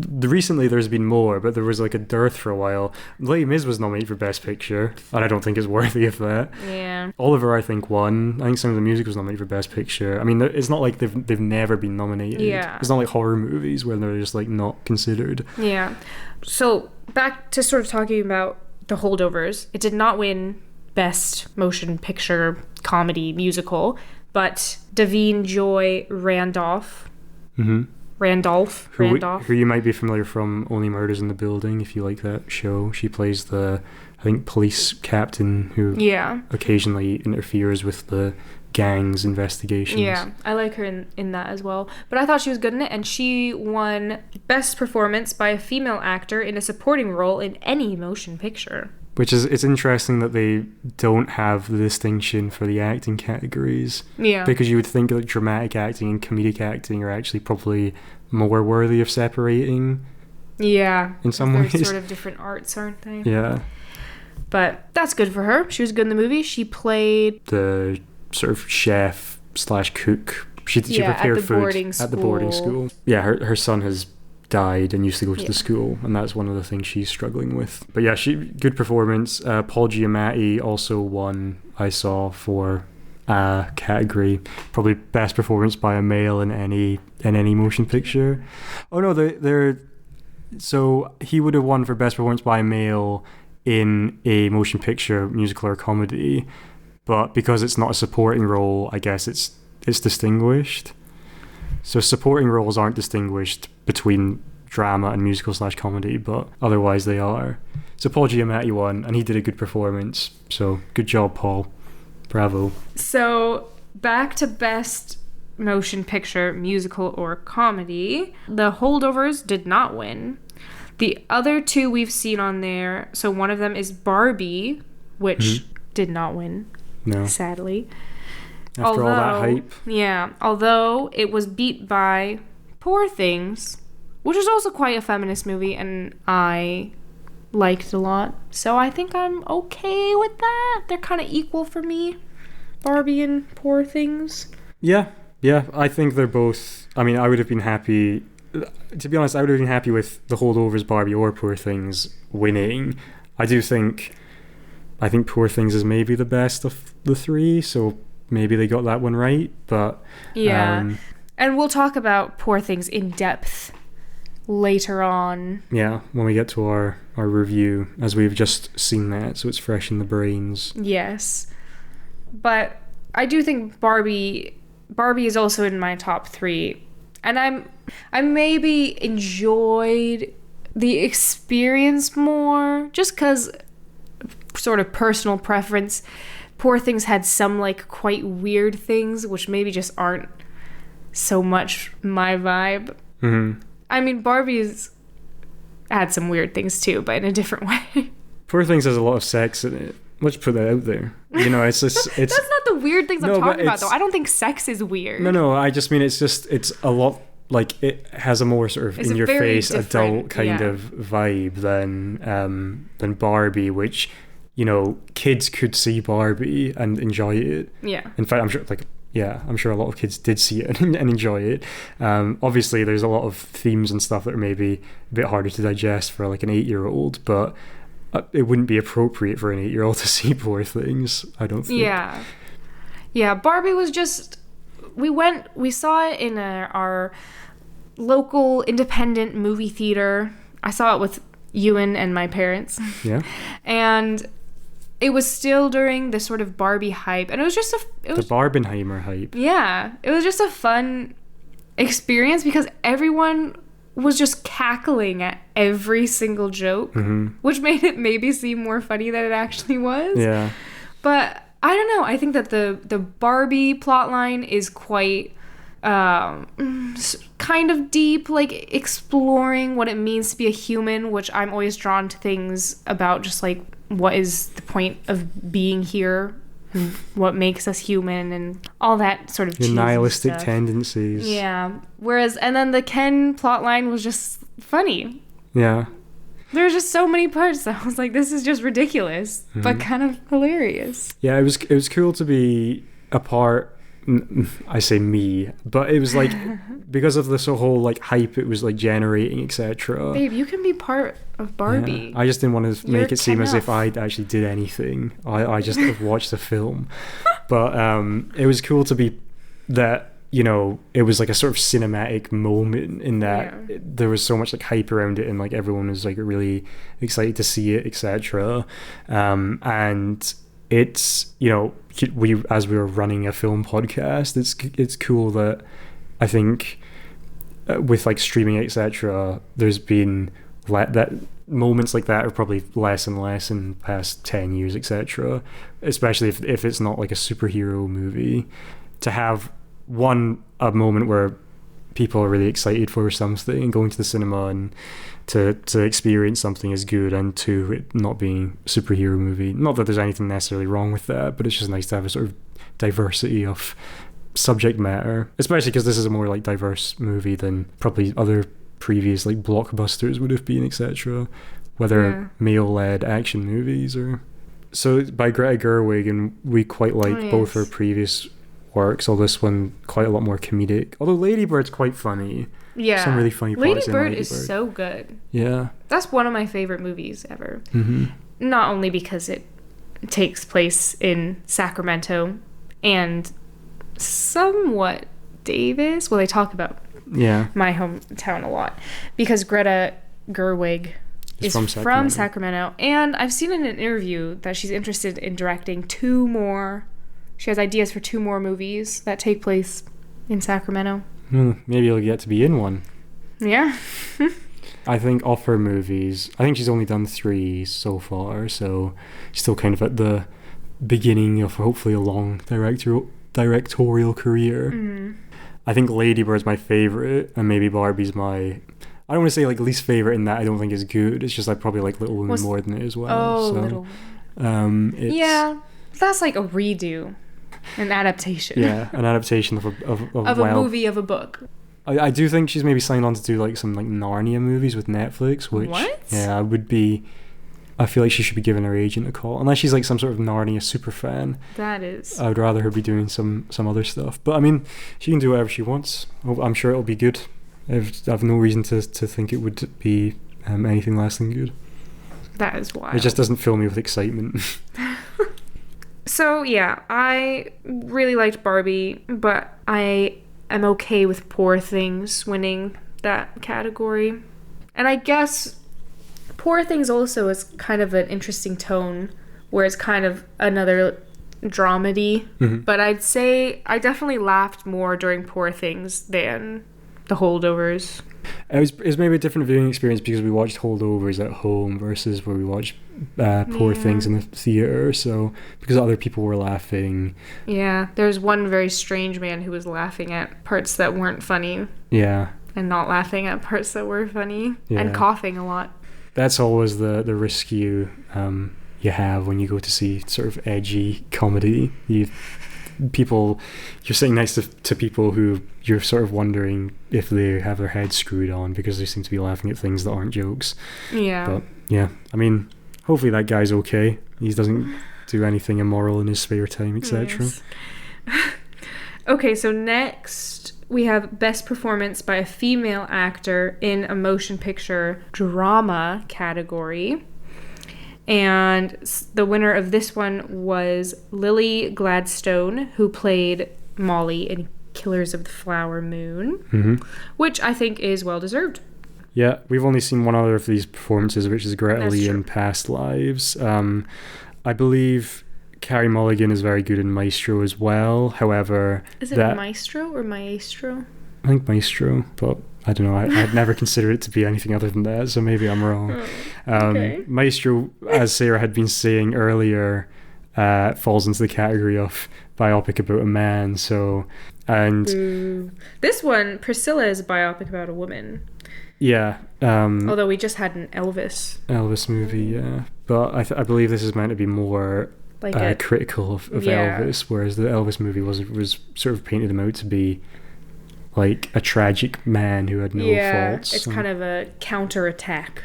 Recently there's been more, but there was like a dearth for a while. Les Mis was nominated for Best Picture, and I don't think it's worthy of that. Yeah. Oliver, I think, won. I think some of the music was nominated for Best Picture. I mean, it's not like they've never been nominated. Yeah. It's not like horror movies where they're just like not considered. Yeah. So back to sort of talking about the Holdovers. It did not win Best Motion Picture Comedy Musical, but Davine Joy Randolph. Randolph. Who you might be familiar from Only Murders in the Building, if you like that show. She plays the, I think, police captain who occasionally interferes with the gang's investigations. Yeah, I like her in that as well. But I thought she was good in it, and she won Best Performance by a Female Actor in a Supporting Role in Any Motion Picture. Which is, it's interesting that they don't have the distinction for the acting categories. Yeah. Because you would think that dramatic acting and comedic acting are actually probably more worthy of separating. Yeah. In some ways. They're sort of different arts, aren't they? Yeah. But that's good for her. She was good in the movie. She played the sort of chef / cook. She prepared food at the boarding school. Yeah, her son has died and used to go to the school, and that's one of the things she's struggling with. But yeah, good performance. Paul Giamatti also won, I saw, for a category, probably best performance by a male in any motion picture. Oh no, so he would have won for best performance by a male in a motion picture, musical or comedy, but because it's not a supporting role, I guess it's distinguished. So supporting roles aren't distinguished between drama and musical / comedy, but otherwise they are. So Paul Giamatti won, and he did a good performance. So good job, Paul. Bravo. So back to Best Motion Picture, Musical or Comedy. The Holdovers did not win. The other two we've seen on there, so one of them is Barbie, which did not win, sadly. After all that hype. Yeah, although it was beat by Poor Things, which is also quite a feminist movie, and I liked a lot. So I think I'm okay with that. They're kind of equal for me, Barbie and Poor Things. Yeah, I think they're both... I mean, I would have been happy... To be honest, I would have been happy with The Holdovers, Barbie, or Poor Things winning. I think Poor Things is maybe the best of the three, so... maybe they got that one right, but... Yeah. And we'll talk about Poor Things in depth later on. Yeah, when we get to our review, as we've just seen that, so it's fresh in the brains. Yes. But I do think Barbie is also in my top 3. And I maybe enjoyed the experience more, just because sort of personal preference. Poor Things had some like quite weird things, which maybe just aren't so much my vibe. I mean, Barbie's had some weird things too, but in a different way. Poor Things has a lot of sex in it. Let's put that out there. You know, it's just... It's, That's not the weird things I'm talking about, though. I don't think sex is weird. No, I just mean it's a lot... Like, it has a more sort of in-your-face adult kind of vibe than Barbie, which, you know, kids could see Barbie and enjoy it. Yeah. In fact, I'm sure a lot of kids did see it and enjoy it. Obviously, there's a lot of themes and stuff that are maybe a bit harder to digest for like an 8-year-old, but it wouldn't be appropriate for an 8-year-old to see Poor Things, I don't think. Yeah, Barbie was just... We saw it in our local independent movie theater. I saw it with Euan and my parents. Yeah. And it was still during the sort of Barbie hype. And it was just the Barbenheimer hype. Yeah. It was just a fun experience because everyone was just cackling at every single joke, which made it maybe seem more funny than it actually was. Yeah. But I don't know. I think that the Barbie plotline is quite kind of deep, like exploring what it means to be a human, which I'm always drawn to things about just like what is the point of being here and what makes us human and all that sort of your nihilistic stuff. tendencies. Yeah. And then the Ken plotline was just funny. Yeah. There's just so many parts that I was like, this is just ridiculous, but kind of hilarious. Yeah, it was cool to be a part. I say me, but it was like because of this whole like hype it was like generating, etc. Babe, you can be part of Barbie. Yeah, I just didn't want to make it seem as if I actually did anything. I just watched the film, but it was cool to be that. You know, it was like a sort of cinematic moment in that there was so much like hype around it and like everyone was like really excited to see it, etc. And it's, you know, as we were running a film podcast, it's cool that I think with like streaming, etc. there's been that moments like that are probably less and less in the past 10 years, etc. Especially if it's not like a superhero movie, to have a moment where people are really excited for something and going to the cinema and to experience something is good, and two, it not being a superhero movie. Not that there's anything necessarily wrong with that, but it's just nice to have a sort of diversity of subject matter, especially because this is a more like diverse movie than probably other previous like blockbusters would have been, etc. Whether male-led action movies or... So by Greta Gerwig, and we quite like both her previous works, although this one quite a lot more comedic, although Lady Bird's quite funny. Some really funny parts Lady in Bird Lady is Bird. So good. Yeah, that's one of my favorite movies ever. Not only because it takes place in Sacramento and somewhat Davis, well, they talk about my hometown a lot, because Greta Gerwig is from Sacramento, and I've seen in an interview that she's interested in directing 2 more. She has ideas for 2 more movies that take place in Sacramento. Maybe you'll get to be in one. Yeah. I think of her movies, I think she's only done 3 so far, so she's still kind of at the beginning of hopefully a long directorial career. I think Lady Bird's my favourite, and maybe Barbie's my... I don't want to say like least favourite in that I don't think it's good. It's just I probably like Little Women more than it as well. Little Women. Yeah, that's like a redo. An adaptation. Yeah, an adaptation of a movie, of a book. I do think she's maybe signed on to do like some like Narnia movies with Netflix, which I feel like she should be giving her agent a call, unless she's like some sort of Narnia super fan. That is. I would rather her be doing some other stuff, but I mean, she can do whatever she wants. I'm sure it'll be good. I have no reason to think it would be anything less than good. That is wild. It just doesn't fill me with excitement. So yeah, I really liked Barbie, but I am okay with Poor Things winning that category. And I guess Poor Things also is kind of an interesting tone, where it's kind of another dramedy. But I'd say I definitely laughed more during Poor Things than The Holdovers. It was maybe a different viewing experience because we watched Holdovers at home versus where we watched Poor Things in the theater. So because other people were laughing. Yeah, there's one very strange man who was laughing at parts that weren't funny. Yeah, And not laughing at parts that were funny. Yeah. And coughing a lot. That's always the risk you have when you go to see sort of edgy comedy. You're sitting next to people who you're sort of wondering if they have their heads screwed on because they seem to be laughing at things that aren't jokes. Yeah. But yeah, I mean, hopefully that guy's okay. He doesn't do anything immoral in his spare time, etc. Yes. Okay, so next we have Best Performance by a Female Actor in a Motion Picture Drama category. And the winner of this one was Lily Gladstone, who played Molly in Killers of the Flower Moon, which I think is well-deserved. Yeah, we've only seen one other of these performances, which is Greta That's Lee true. in Past Lives. I believe Carey Mulligan is very good in Maestro as well. However, Is it Maestro or Maestro? I think Maestro, but I don't know. I'd never considered it to be anything other than that, so maybe I'm wrong. Okay. Maestro, as Sarah had been saying earlier, falls into the category of biopic about a man. So, and This one, Priscilla, is a biopic about a woman. yeah, Although we just had an Elvis movie, yeah. But I believe this is meant to be more like critical of Yeah. Elvis, whereas the Elvis movie was sort of painted him out to be like a tragic man who had no faults. It's kind of a counterattack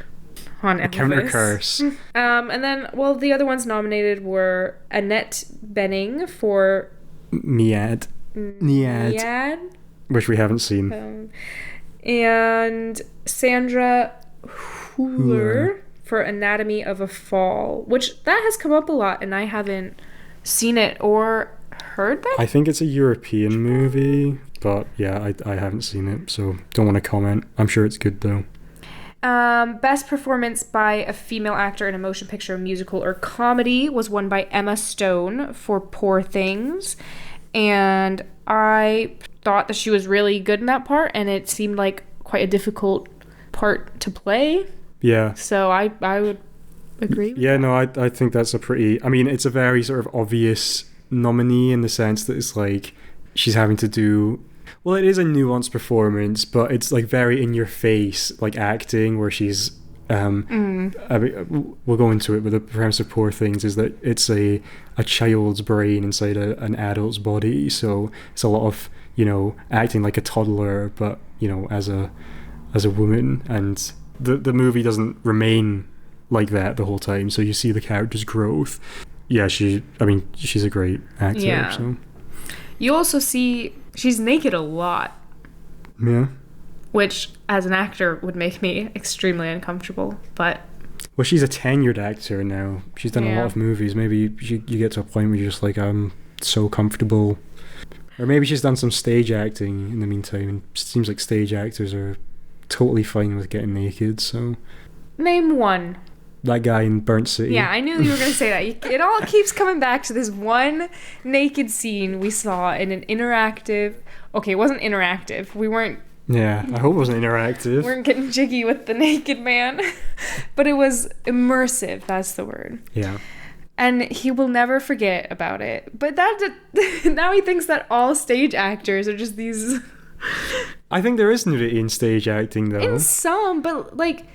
on Elvis. Counter curse. And then, well, the other ones nominated were Annette Bening for Niad, Niad, which we haven't seen. and Sandra Hüller for Anatomy of a Fall, which that has come up a lot, and I haven't seen it or heard that. I think it's a European movie, but yeah, I haven't seen it, so don't want to comment. I'm sure it's good though. Best Performance by a Female Actor in a Motion Picture, Musical, or Comedy was won by Emma Stone for Poor Things. And I thought that she was really good in that part, and it seemed like quite a difficult part to play. Yeah. So I would agree with Yeah, no, I think that's it's a very sort of obvious nominee in the sense that it's like she's having to do, well, it is a nuanced performance, but it's like very in your face, like acting, where she's we'll go into it, but the premise of Poor Things is that it's a child's brain inside an adult's body, so it's a lot of, acting like a toddler, but as a woman, and the movie doesn't remain like that the whole time, so you see the character's growth. Yeah, she's a great actor. Yeah. So You also see she's naked a lot, yeah. which as an actor would make me extremely uncomfortable, but Well, she's a tenured actor now. She's done a lot of movies. Maybe you get to a point where you're just like, I'm so comfortable. Or maybe she's done some stage acting in the meantime, and it seems like stage actors are totally fine with getting naked, so... Name one. That guy in Burnt City. Yeah, I knew you were going to say that. It all keeps coming back to this one naked scene we saw in an interactive... Okay, it wasn't interactive. We weren't Yeah, I hope it wasn't interactive. weren't getting jiggy with the naked man. But it was immersive, that's the word. Yeah. And he will never forget about it. But now he thinks that all stage actors are just these... I think there is nudity in stage acting, though. In some, but like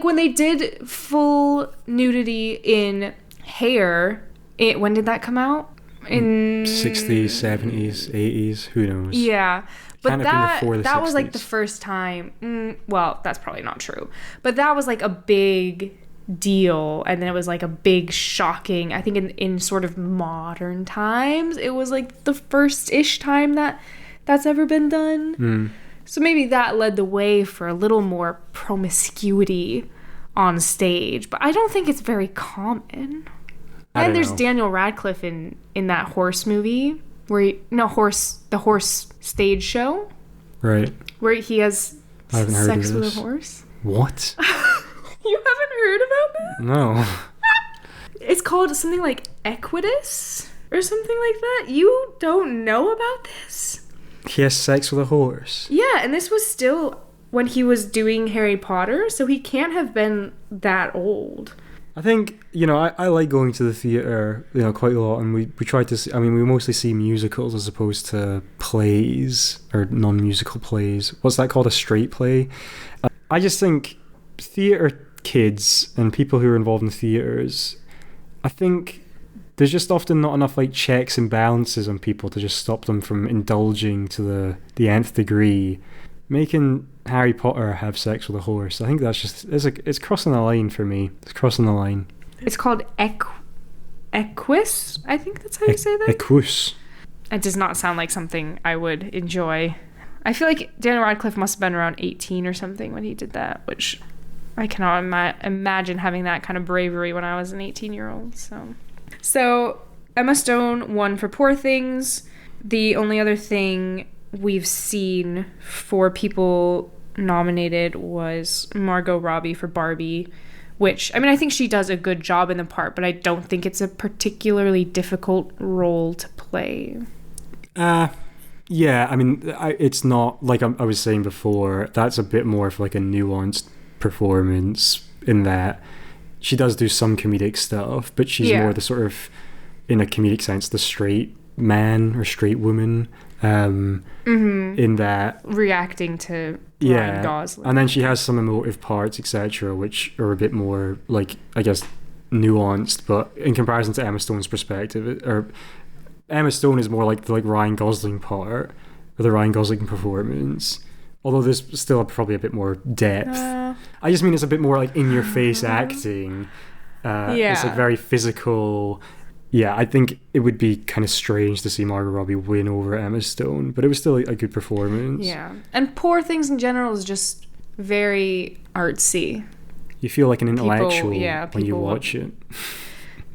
when they did full nudity in Hair, when did that come out? In 60s, 70s, 80s, who knows? Yeah. But Can't have been before the that was like 60s. the first time. Well, that's probably not true. But that was like a big deal, and then it was like a big shocking, I think in sort of modern times, it was like the first-ish time that's ever been done. So maybe that led the way for a little more promiscuity on stage, but I don't think it's very common. And there's Daniel Radcliffe in that horse movie the horse stage show, Right. where he has I haven't heard sex of with this. a horse. What? You haven't heard about that? No. It's called something like Equitus or something like that. You don't know about this? He has sex with a horse. Yeah, and this was still when he was doing Harry Potter, so he can't have been that old. I think, I like going to the theatre, quite a lot, and we try to see, we mostly see musicals as opposed to plays, or non-musical plays. What's that called? A straight play? I just think theatre kids and people who are involved in theatres, I think there's just often not enough like checks and balances on people to just stop them from indulging to the nth degree. Making Harry Potter have sex with a horse, I think that's just it's crossing the line for me. It's crossing the line. It's called equus. I think that's how you say that. Equus. It does not sound like something I would enjoy. I feel like Daniel Radcliffe must have been around 18 or something when he did that, which I cannot imagine having that kind of bravery when I was an 18-year-old. So Emma Stone won for Poor Things. The only other thing we've seen for people nominated was Margot Robbie for Barbie, which, I think she does a good job in the part, but I don't think it's a particularly difficult role to play. Yeah, it's not, like I was saying before, that's a bit more of like a nuanced performance in that she does do some comedic stuff, but she's more the sort of, in a comedic sense, the straight man or straight woman, in that reacting to Ryan Gosling. And then she has some emotive parts, etc., which are a bit more like, I guess, nuanced, but in comparison to Emma Stone's perspective, or Emma Stone is more like the Ryan Gosling part, or the Ryan Gosling performance, although there's still probably a bit more depth. I just mean it's a bit more like in your face acting. It's like very physical. I think it would be kind of strange to see Margot Robbie win over Emma Stone, but it was still a good performance. Yeah, and Poor Things in general is just very artsy. You feel like an intellectual when you watch it.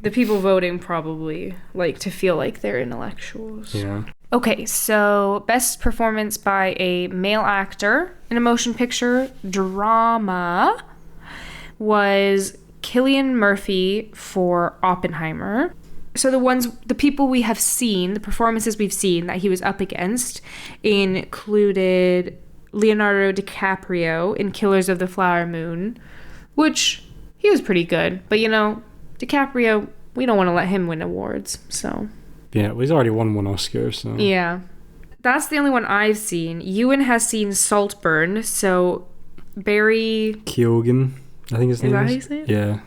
The people voting probably like to feel like they're intellectuals. Yeah. Okay, so best performance by a male actor in a motion picture drama was Cillian Murphy for Oppenheimer. So the people we have seen, the performances we've seen that he was up against included Leonardo DiCaprio in Killers of the Flower Moon, which he was pretty good. But, DiCaprio, we don't want to let him win awards, so. Yeah, well, he's already won one Oscar, so. Yeah. That's the only one I've seen. Ewan has seen Saltburn, so Barry Keoghan, I think his name is. Is that how you say it? Yeah.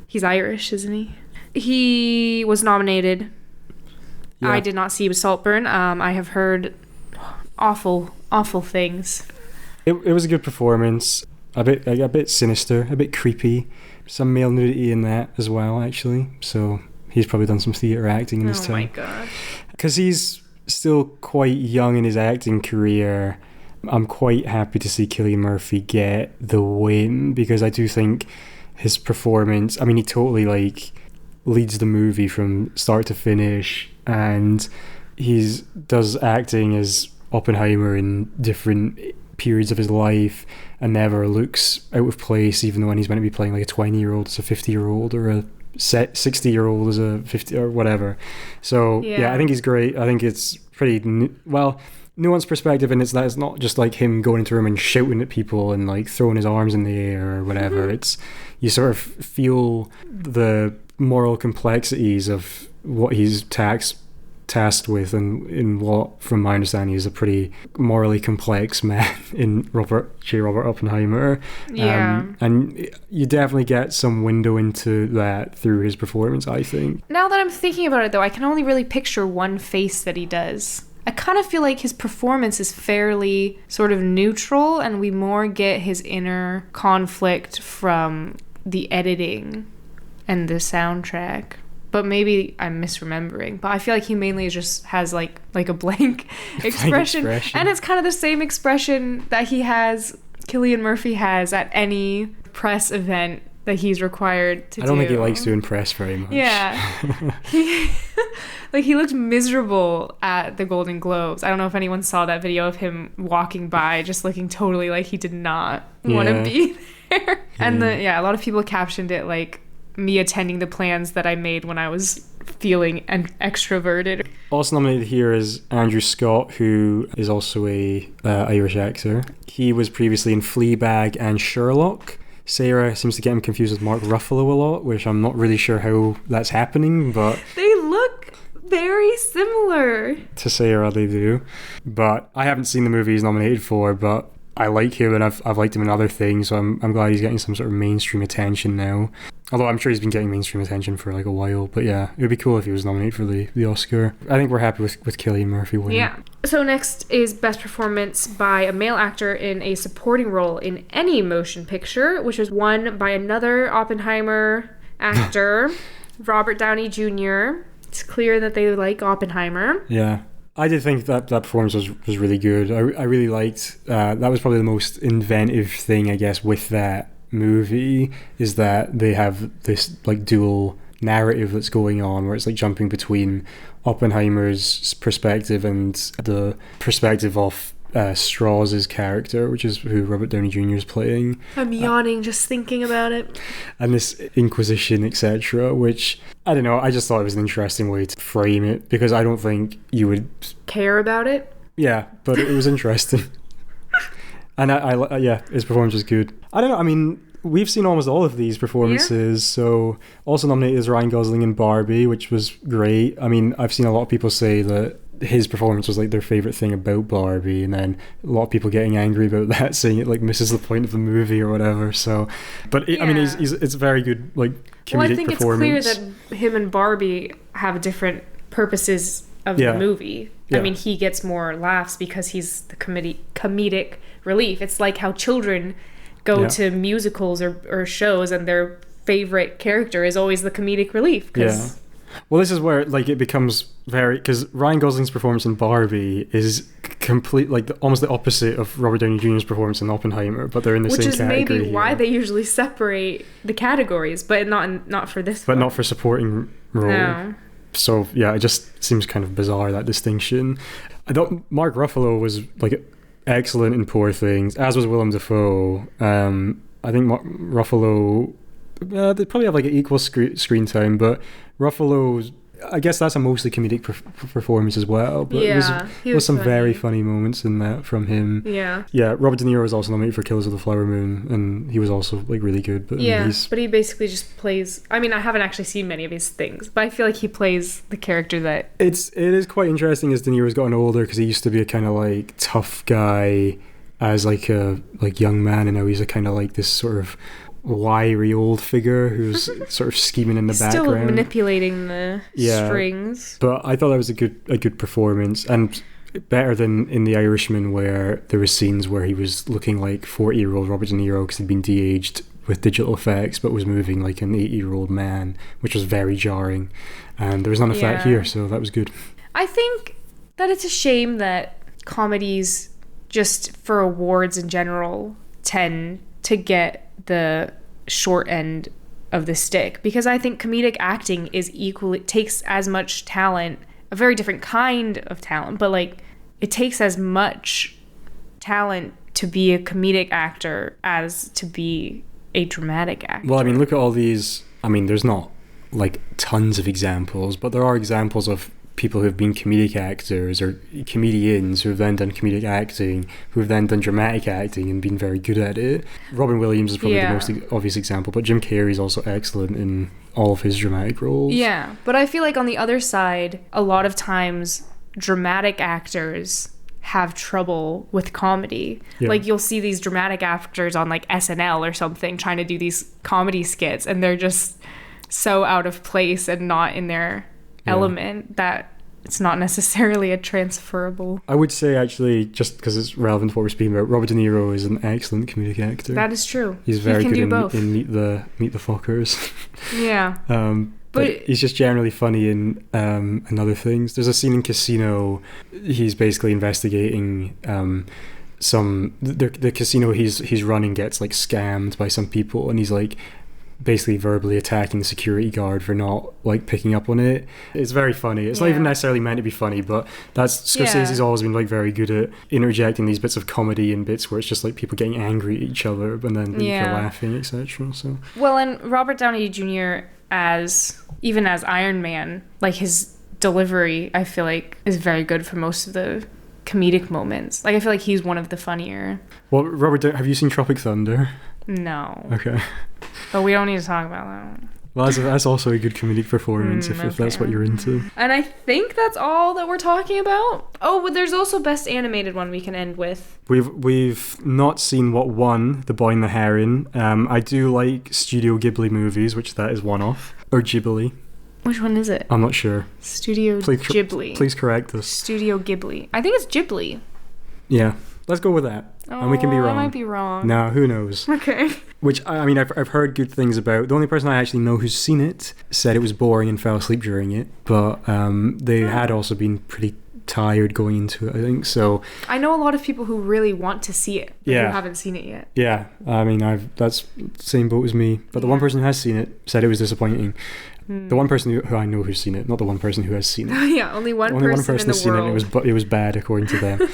He's Irish, isn't he? He was nominated. Yeah. I did not see Saltburn. I have heard awful things. It was a good performance. A bit sinister, a bit creepy. Some male nudity in that as well, actually. So he's probably done some theatre acting in his time. Oh my god. Because he's still quite young in his acting career, I'm quite happy to see Cillian Murphy get the win, because I do think his performance, he totally leads the movie from start to finish, and he does acting as Oppenheimer in different periods of his life and never looks out of place, even when he's meant to be playing like a 20-year-old as a 50-year-old or a 60-year-old as a 50 or whatever. So I think he's great. I think it's pretty nuanced perspective, and it's not just like him going into a room and shouting at people and like throwing his arms in the air or whatever. It's, you sort of feel the moral complexities of what he's tasked with, and in what, from my understanding, is a pretty morally complex man in Robert Oppenheimer. And you definitely get some window into that through his performance, I think. Now that I'm thinking about it, though, I can only really picture one face that he does. I kind of feel like his performance is fairly sort of neutral, and we more get his inner conflict from the editing and the soundtrack. But maybe I'm misremembering. But I feel like he mainly just has like a blank expression. And it's kind of the same expression that Cillian Murphy has at any press event that he's required to do. I don't think he likes to impress very much. Yeah. He looked miserable at the Golden Globes. I don't know if anyone saw that video of him walking by just looking totally like he did not want to be there. And a lot of people captioned it like me attending the plans that I made when I was feeling extroverted. Also nominated here is Andrew Scott, who is also a Irish actor. He was previously in Fleabag and Sherlock. Sarah seems to get him confused with Mark Ruffalo a lot, which I'm not really sure how that's happening, but They look very similar. to Sarah they do. But I haven't seen the movie he's nominated for, but I like him, and I've liked him in other things, so I'm glad he's getting some sort of mainstream attention now. Although I'm sure he's been getting mainstream attention for like a while, but yeah, it would be cool if he was nominated for the Oscar. I think we're happy with Cillian Murphy winning. Yeah. So next is Best Performance by a Male Actor in a Supporting Role in Any Motion Picture, which was won by another Oppenheimer actor, Robert Downey Jr. It's clear that they like Oppenheimer. Yeah. I did think that performance was really good. I really liked, that was probably the most inventive thing, I guess, with that movie, is that they have this like dual narrative that's going on where it's like jumping between Oppenheimer's perspective and the perspective of Strauss's character, which is who Robert Downey Jr. is playing. I'm yawning just thinking about it. And this Inquisition, etc., which, I don't know, I just thought it was an interesting way to frame it, because I don't think you would care about it. Yeah, but it was interesting. And I yeah, his performance was good. I don't know, I mean, we've seen almost all of these performances, so also nominated is Ryan Gosling in Barbie, which was great. I mean, I've seen a lot of people say that his performance was like their favorite thing about Barbie, and then a lot of people getting angry about that, saying it like misses the point of the movie or whatever. So, but I mean, it's a very good like comedic performance. It's clear that him and Barbie have different purposes of the movie. Yeah. I mean, he gets more laughs because he's the comedic relief. It's like how children go to musicals or shows, and their favorite character is always the comedic relief. Yeah. Well, this is where like it becomes very, because Ryan Gosling's performance in Barbie is complete, like almost the opposite of Robert Downey Jr.'s performance in Oppenheimer, but they're in the same category. Which is maybe why they usually separate the categories, but not for this. But not for supporting role. No. So yeah, it just seems kind of bizarre, that distinction. I thought Mark Ruffalo was like excellent in Poor Things, as was Willem Dafoe. I think Ruffalo, they probably have like an equal screen time, but Ruffalo's, I guess that's a mostly comedic performance as well. But there was some funny, very funny moments in that from him. Yeah. Yeah, Robert De Niro was also nominated for Killers of the Flower Moon, and he was also like really good. But but he basically just plays, I mean, I haven't actually seen many of his things, but I feel like he plays the character that... It is quite interesting as De Niro's gotten older, because he used to be a kind of like tough guy as like a young man, and now he's a kind of like this sort of wiry old figure who's sort of scheming in the background, still manipulating the strings. But I thought that was a good performance, and better than in The Irishman, where there were scenes where he was looking like 40-year-old Robert De Niro because he'd been de-aged with digital effects, but was moving like an 80-year-old man, which was very jarring. And there was none of that here, so that was good. I think that it's a shame that comedies, just for awards in general, tend to get the short end of the stick, because I think comedic acting is takes as much talent, a very different kind of talent, but like it takes as much talent to be a comedic actor as to be a dramatic actor. Well, I mean, look at all these, I mean, there's not like tons of examples, but there are examples of people who've been comedic actors or comedians who've then done comedic acting, who've then done dramatic acting and been very good at it. Robin Williams is probably the most obvious example, but Jim Carrey is also excellent in all of his dramatic roles. Yeah, but I feel like on the other side, a lot of times dramatic actors have trouble with comedy. Like you'll see these dramatic actors on like SNL or something trying to do these comedy skits, and they're just so out of place and not in their element that it's not necessarily a transferable. I would say, actually, just because it's relevant to what we're speaking about, Robert De Niro is an excellent comedic actor. That is true. He's very good in Meet the Fockers. Yeah. But he's just generally funny in other things. There's a scene in Casino. He's basically investigating the casino he's running gets like scammed by some people, and he's like basically verbally attacking the security guard for not like picking up on it. It's very funny. It's not even necessarily meant to be funny, but Scorsese's always been like very good at interjecting these bits of comedy and bits where it's just like people getting angry at each other, but then people laughing, etc. So well, and Robert Downey Jr. as Iron Man, like his delivery, I feel like is very good for most of the comedic moments. Like I feel like he's one of the funnier. Well, Robert, have you seen Tropic Thunder? No. Okay. But we don't need to talk about that. Well, that's also a good comedic performance if that's what you're into. And I think that's all that we're talking about. Oh, but there's also Best Animated one we can end with. We've not seen what won, The Boy and the Heron. I do like Studio Ghibli movies, which that is one of. Or Ghibli. Which one is it? I'm not sure. Studio Ghibli. Please correct us. Studio Ghibli. I think it's Ghibli. Yeah. Let's go with that. And we can be wrong. I might be wrong. No, who knows? Okay. Which, I mean, I've heard good things about. The only person I actually know who's seen it said it was boring and fell asleep during it. But they had also been pretty tired going into it, I think. So I know a lot of people who really want to see it, but who haven't seen it yet. Yeah. I mean, that's the same boat as me. But the one person who has seen it said it was disappointing. The one person who I know who's seen it, not the one person who has seen it. Yeah, only one person in the has seen world. It was bad according to them.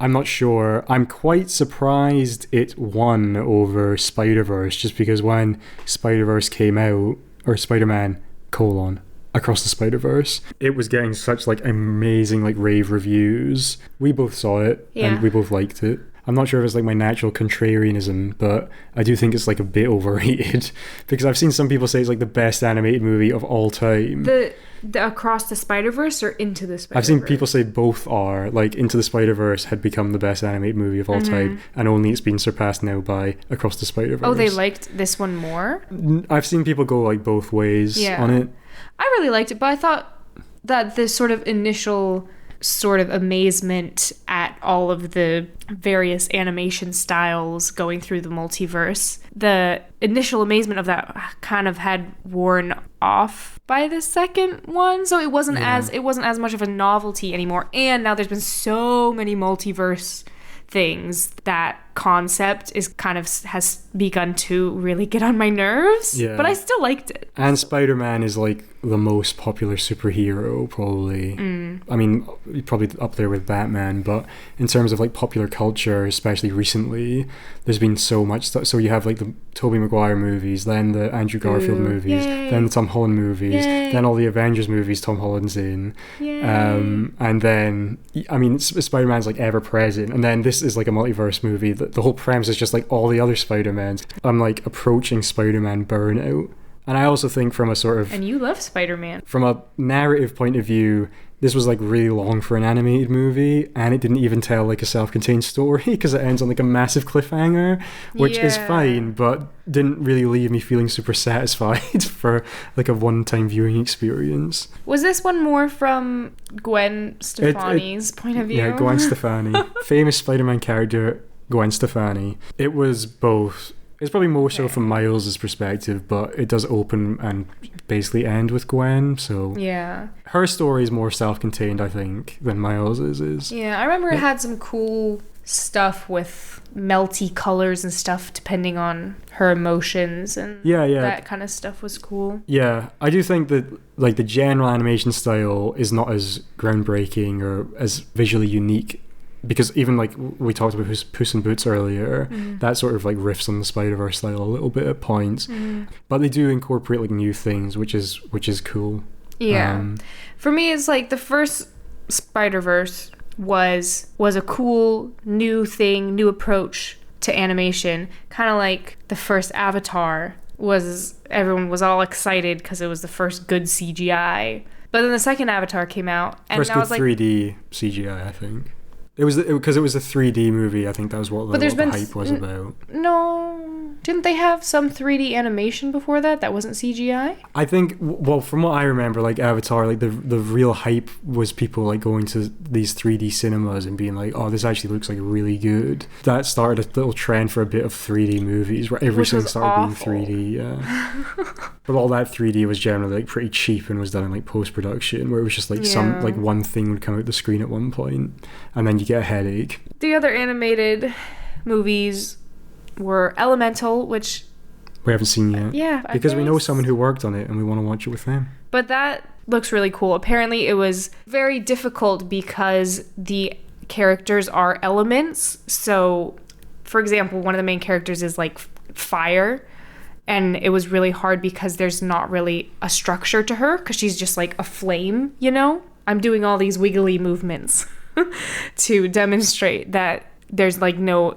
I'm not sure. I'm quite surprised it won over Spider-Verse, just because when Spider-Verse came out, or Spider-Man, Across the Spider-Verse, it was getting such like amazing like rave reviews. We both saw it and we both liked it. I'm not sure if it's like my natural contrarianism, but I do think it's like a bit overrated because I've seen some people say it's like the best animated movie of all time. The Across the Spider-Verse or Into the Spider-Verse? I've seen people say both are. Like Into the Spider-Verse had become the best animated movie of all time, and only it's been surpassed now by Across the Spider-Verse. Oh, they liked this one more? I've seen people go like both ways on it. I really liked it, but I thought that this sort of initial sort of amazement at all of the various animation styles going through the multiverse, the initial amazement of that kind of had worn off by the second one, so it wasn't as much of a novelty anymore. And now there's been so many multiverse things that concept is kind of has begun to really get on my nerves. But I still liked it. And Spider-Man is like the most popular superhero probably. I mean, probably up there with Batman, but in terms of like popular culture, especially recently, there's been so much stuff. So you have like the Tobey Maguire movies, then the Andrew Garfield movies, then the Tom Holland movies, then all the Avengers movies Tom Holland's in, and then I mean Spider-Man's like ever present, and then this is like a multiverse movie. The whole premise is just like all the other Spider-Mans. I'm like approaching Spider-Man burnout. And I also think from a sort of... And you love Spider-Man. From a narrative point of view, this was like really long for an animated movie, and it didn't even tell like a self-contained story because it ends on like a massive cliffhanger, which is fine, but didn't really leave me feeling super satisfied for like a one-time viewing experience. Was this one more from Gwen Stefani's point of view? Yeah, Gwen Stefani. Famous Spider-Man character, Gwen Stefani. It was both... It's probably more so from Miles' perspective, but it does open and basically end with Gwen, so... Yeah. Her story is more self-contained, I think, than Miles's is. Yeah, I remember it had some cool stuff with melty colors and stuff depending on her emotions, and that kind of stuff was cool. Yeah, I do think that like the general animation style is not as groundbreaking or as visually unique, because even like we talked about Puss in Boots earlier, that sort of like riffs on the Spider-Verse style a little bit at points, but they do incorporate like new things, which is cool. Yeah, for me it's like the first Spider-Verse was a cool new thing, new approach to animation, kind of like the first Avatar was. Everyone was all excited because it was the first good CGI, but then the second Avatar came out and first I good was like 3D CGI, I think. It was because it was a 3D movie. I think that was what the hype was about. No, didn't they have some 3D animation before that? That wasn't CGI. I think, well, from what I remember, like Avatar, like the real hype was people like going to these 3D cinemas and being like, "Oh, this actually looks like really good." That started a little trend for a bit of 3D movies where everything started being 3D. Yeah, but all that 3D was generally like pretty cheap and was done in like post production, where it was just like some like one thing would come out the screen at one point, and then you get a headache. The other animated movies were Elemental, which we haven't seen yet. Yeah, because we know someone who worked on it and we want to watch it with them. But that looks really cool. Apparently it was very difficult because the characters are elements. So, for example, one of the main characters is like fire, and it was really hard because there's not really a structure to her because she's just like a flame, you know? I'm doing all these wiggly movements to demonstrate that there's like no,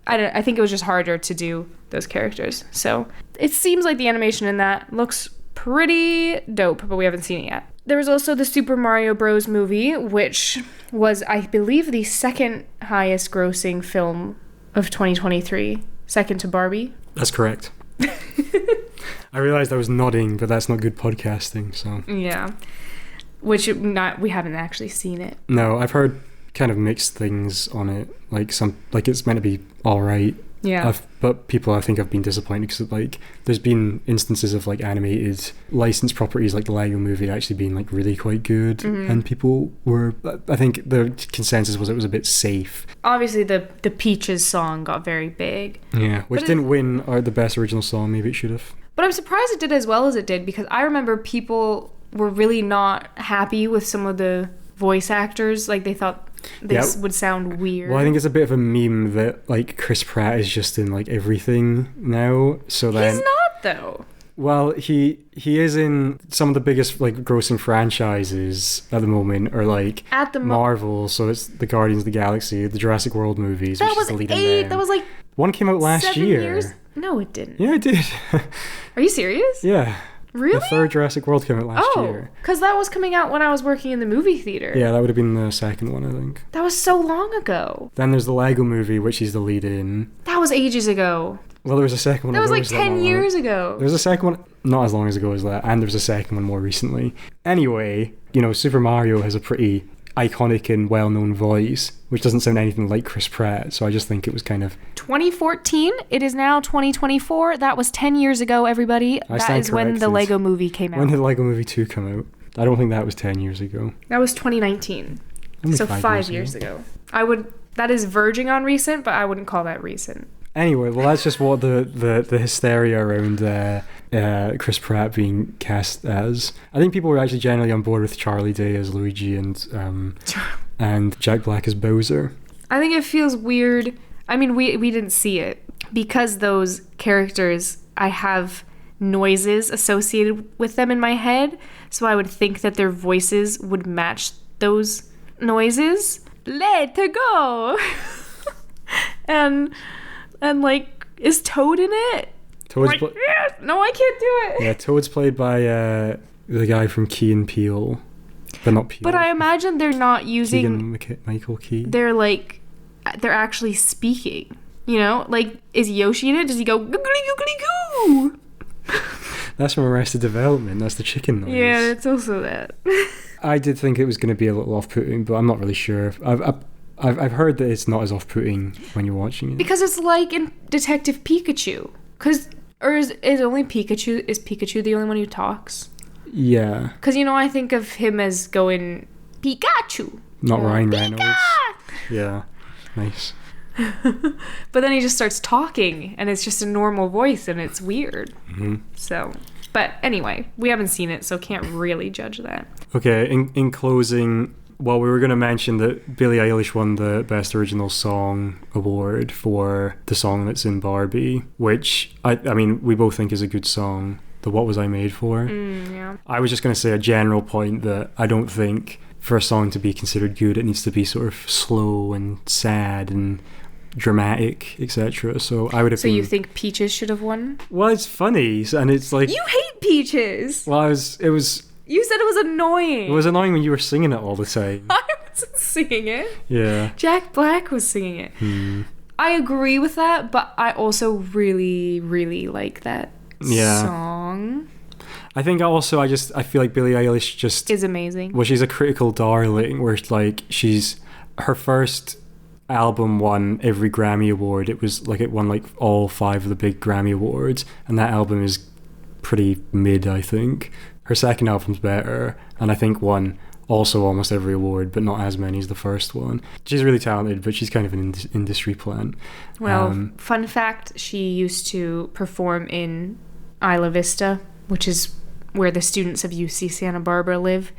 I think it was just harder to do those characters. So it seems like the animation in that looks pretty dope, but we haven't seen it yet. There was also the Super Mario Bros. Movie, which was, I believe, the second highest grossing film of 2023, second to Barbie. That's correct. I realized I was nodding, but that's not good podcasting, so. Yeah. We haven't actually seen it. No, I've heard kind of mixed things on it. Like it's meant to be all right. Yeah. But people, I think, have been disappointed because like there's been instances of like animated licensed properties like the Lego Movie actually being like really quite good, and people were. I think the consensus was it was a bit safe. Obviously, the Peaches song got very big. Yeah, which didn't win the best original song. Maybe it should have. But I'm surprised it did as well as it did, because I remember people were really not happy with some of the voice actors. Like they thought this would sound weird. Well, I think it's a bit of a meme that like Chris Pratt is just in like everything now. So then he's not though. Well, he is in some of the biggest like grossing franchises at the moment, or like at the Marvel. So it's the Guardians of the Galaxy, the Jurassic World movies. That was 8. That was like one came out last 7 year. years? No, it didn't. Yeah, it did. Are you serious? Yeah. Really? The third Jurassic World came out last year. Because that was coming out when I was working in the movie theater. Yeah, that would have been the second one, I think. That was so long ago. Then there's the Lego Movie, which he's the lead in. That was ages ago. Well, there was a second one. That was like 10 years ago. There was a second one, not as long ago as that, and there was a second one more recently. Anyway, you know, Super Mario has a pretty iconic and well-known voice, which doesn't sound anything like Chris Pratt, so I just think it was kind of... 2014, it is now 2024. That was 10 years ago, everybody. That is when the Lego Movie came out. When did Lego Movie 2 come out? I don't think that was 10 years ago. That was 2019. Only so 5 years ago. That is verging on recent, but I wouldn't call that recent. Anyway, well, that's just what the hysteria around Chris Pratt being cast as. I think people were actually generally on board with Charlie Day as Luigi and Jack Black as Bowser. I think it feels weird. I mean, we didn't see it. Because those characters, I have noises associated with them in my head, so I would think that their voices would match those noises. Let her go! And like, is Toad in it? Toad's like, yes! No, I can't do it. Yeah, Toad's played by the guy from Key and Peele, but not Peele. But I imagine they're not using Michael Key. They're actually speaking. You know, like, is Yoshi in it? Does he go googly googly goo? That's from Arrested Development. That's the chicken noise. Yeah, it's also that. I did think it was going to be a little off-putting, but I'm not really sure. I've heard that it's not as off-putting when you're watching it. Because it's like in Detective Pikachu. Is only Pikachu? Is Pikachu the only one who talks? Yeah. Because, you know, I think of him as going, Pikachu. Not Ryan Reynolds. Pika! Yeah. Nice. But then he just starts talking, and it's just a normal voice, and it's weird. Mm-hmm. So, but anyway, we haven't seen it, so can't really judge that. Okay, in closing... Well, we were going to mention that Billie Eilish won the Best Original Song award for the song that's in Barbie, which, I mean, we both think is a good song, the What Was I Made For? Yeah. I was just going to say a general point that I don't think for a song to be considered good, it needs to be sort of slow and sad and dramatic, etc. So I would have So you think Peaches should have won? Well, it's funny, and it's like... You hate Peaches! Well, it was... You said it was annoying. It was annoying when you were singing it all the time. I wasn't singing it. Yeah. Jack Black was singing it. I agree with that, but I also really, really like that song. I think also I feel like Billie Eilish just... is amazing. Well, she's a critical darling, where like her first album won every Grammy award. It was like it won like all 5 of the big Grammy awards, and that album is pretty mid, I think. Her second album's better, and I think won also almost every award, but not as many as the first one. She's really talented, but she's kind of an industry plant. Well, fun fact, she used to perform in Isla Vista, which is where the students of UC Santa Barbara live,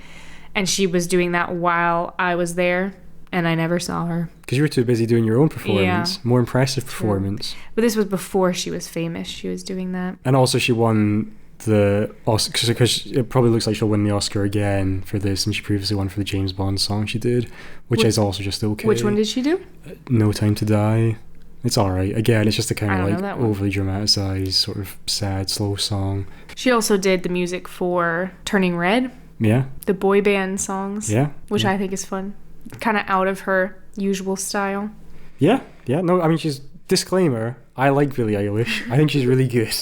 and she was doing that while I was there, and I never saw her. Because you were too busy doing your own performance. Yeah. More impressive performance. But this was before she was famous. She was doing that. And also she won the Oscar, because it probably looks like she'll win the Oscar again for this, and she previously won for the James Bond song she did, which is also just okay. Which one did she do? No Time to Die. It's alright. Again, it's just a kind of like one. overly dramatized, sort of sad, slow song. She also did the music for Turning Red. Yeah. The boy band songs. Yeah. Which I think is fun. Kind of out of her usual style. Yeah. Yeah. No, I mean, disclaimer, I like Billie Eilish. I think she's really good.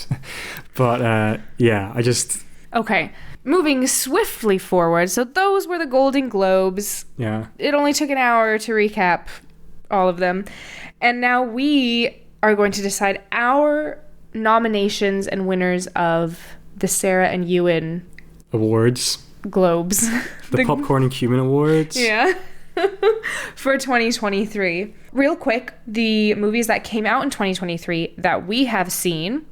But, yeah, I just... Okay. Moving swiftly forward. So those were the Golden Globes. Yeah. It only took an hour to recap all of them. And now we are going to decide our nominations and winners of the Sarah and Euan Awards. Globes. The Popcorn and Cumin Awards. Yeah. For 2023. Real quick, the movies that came out in 2023 that we have seen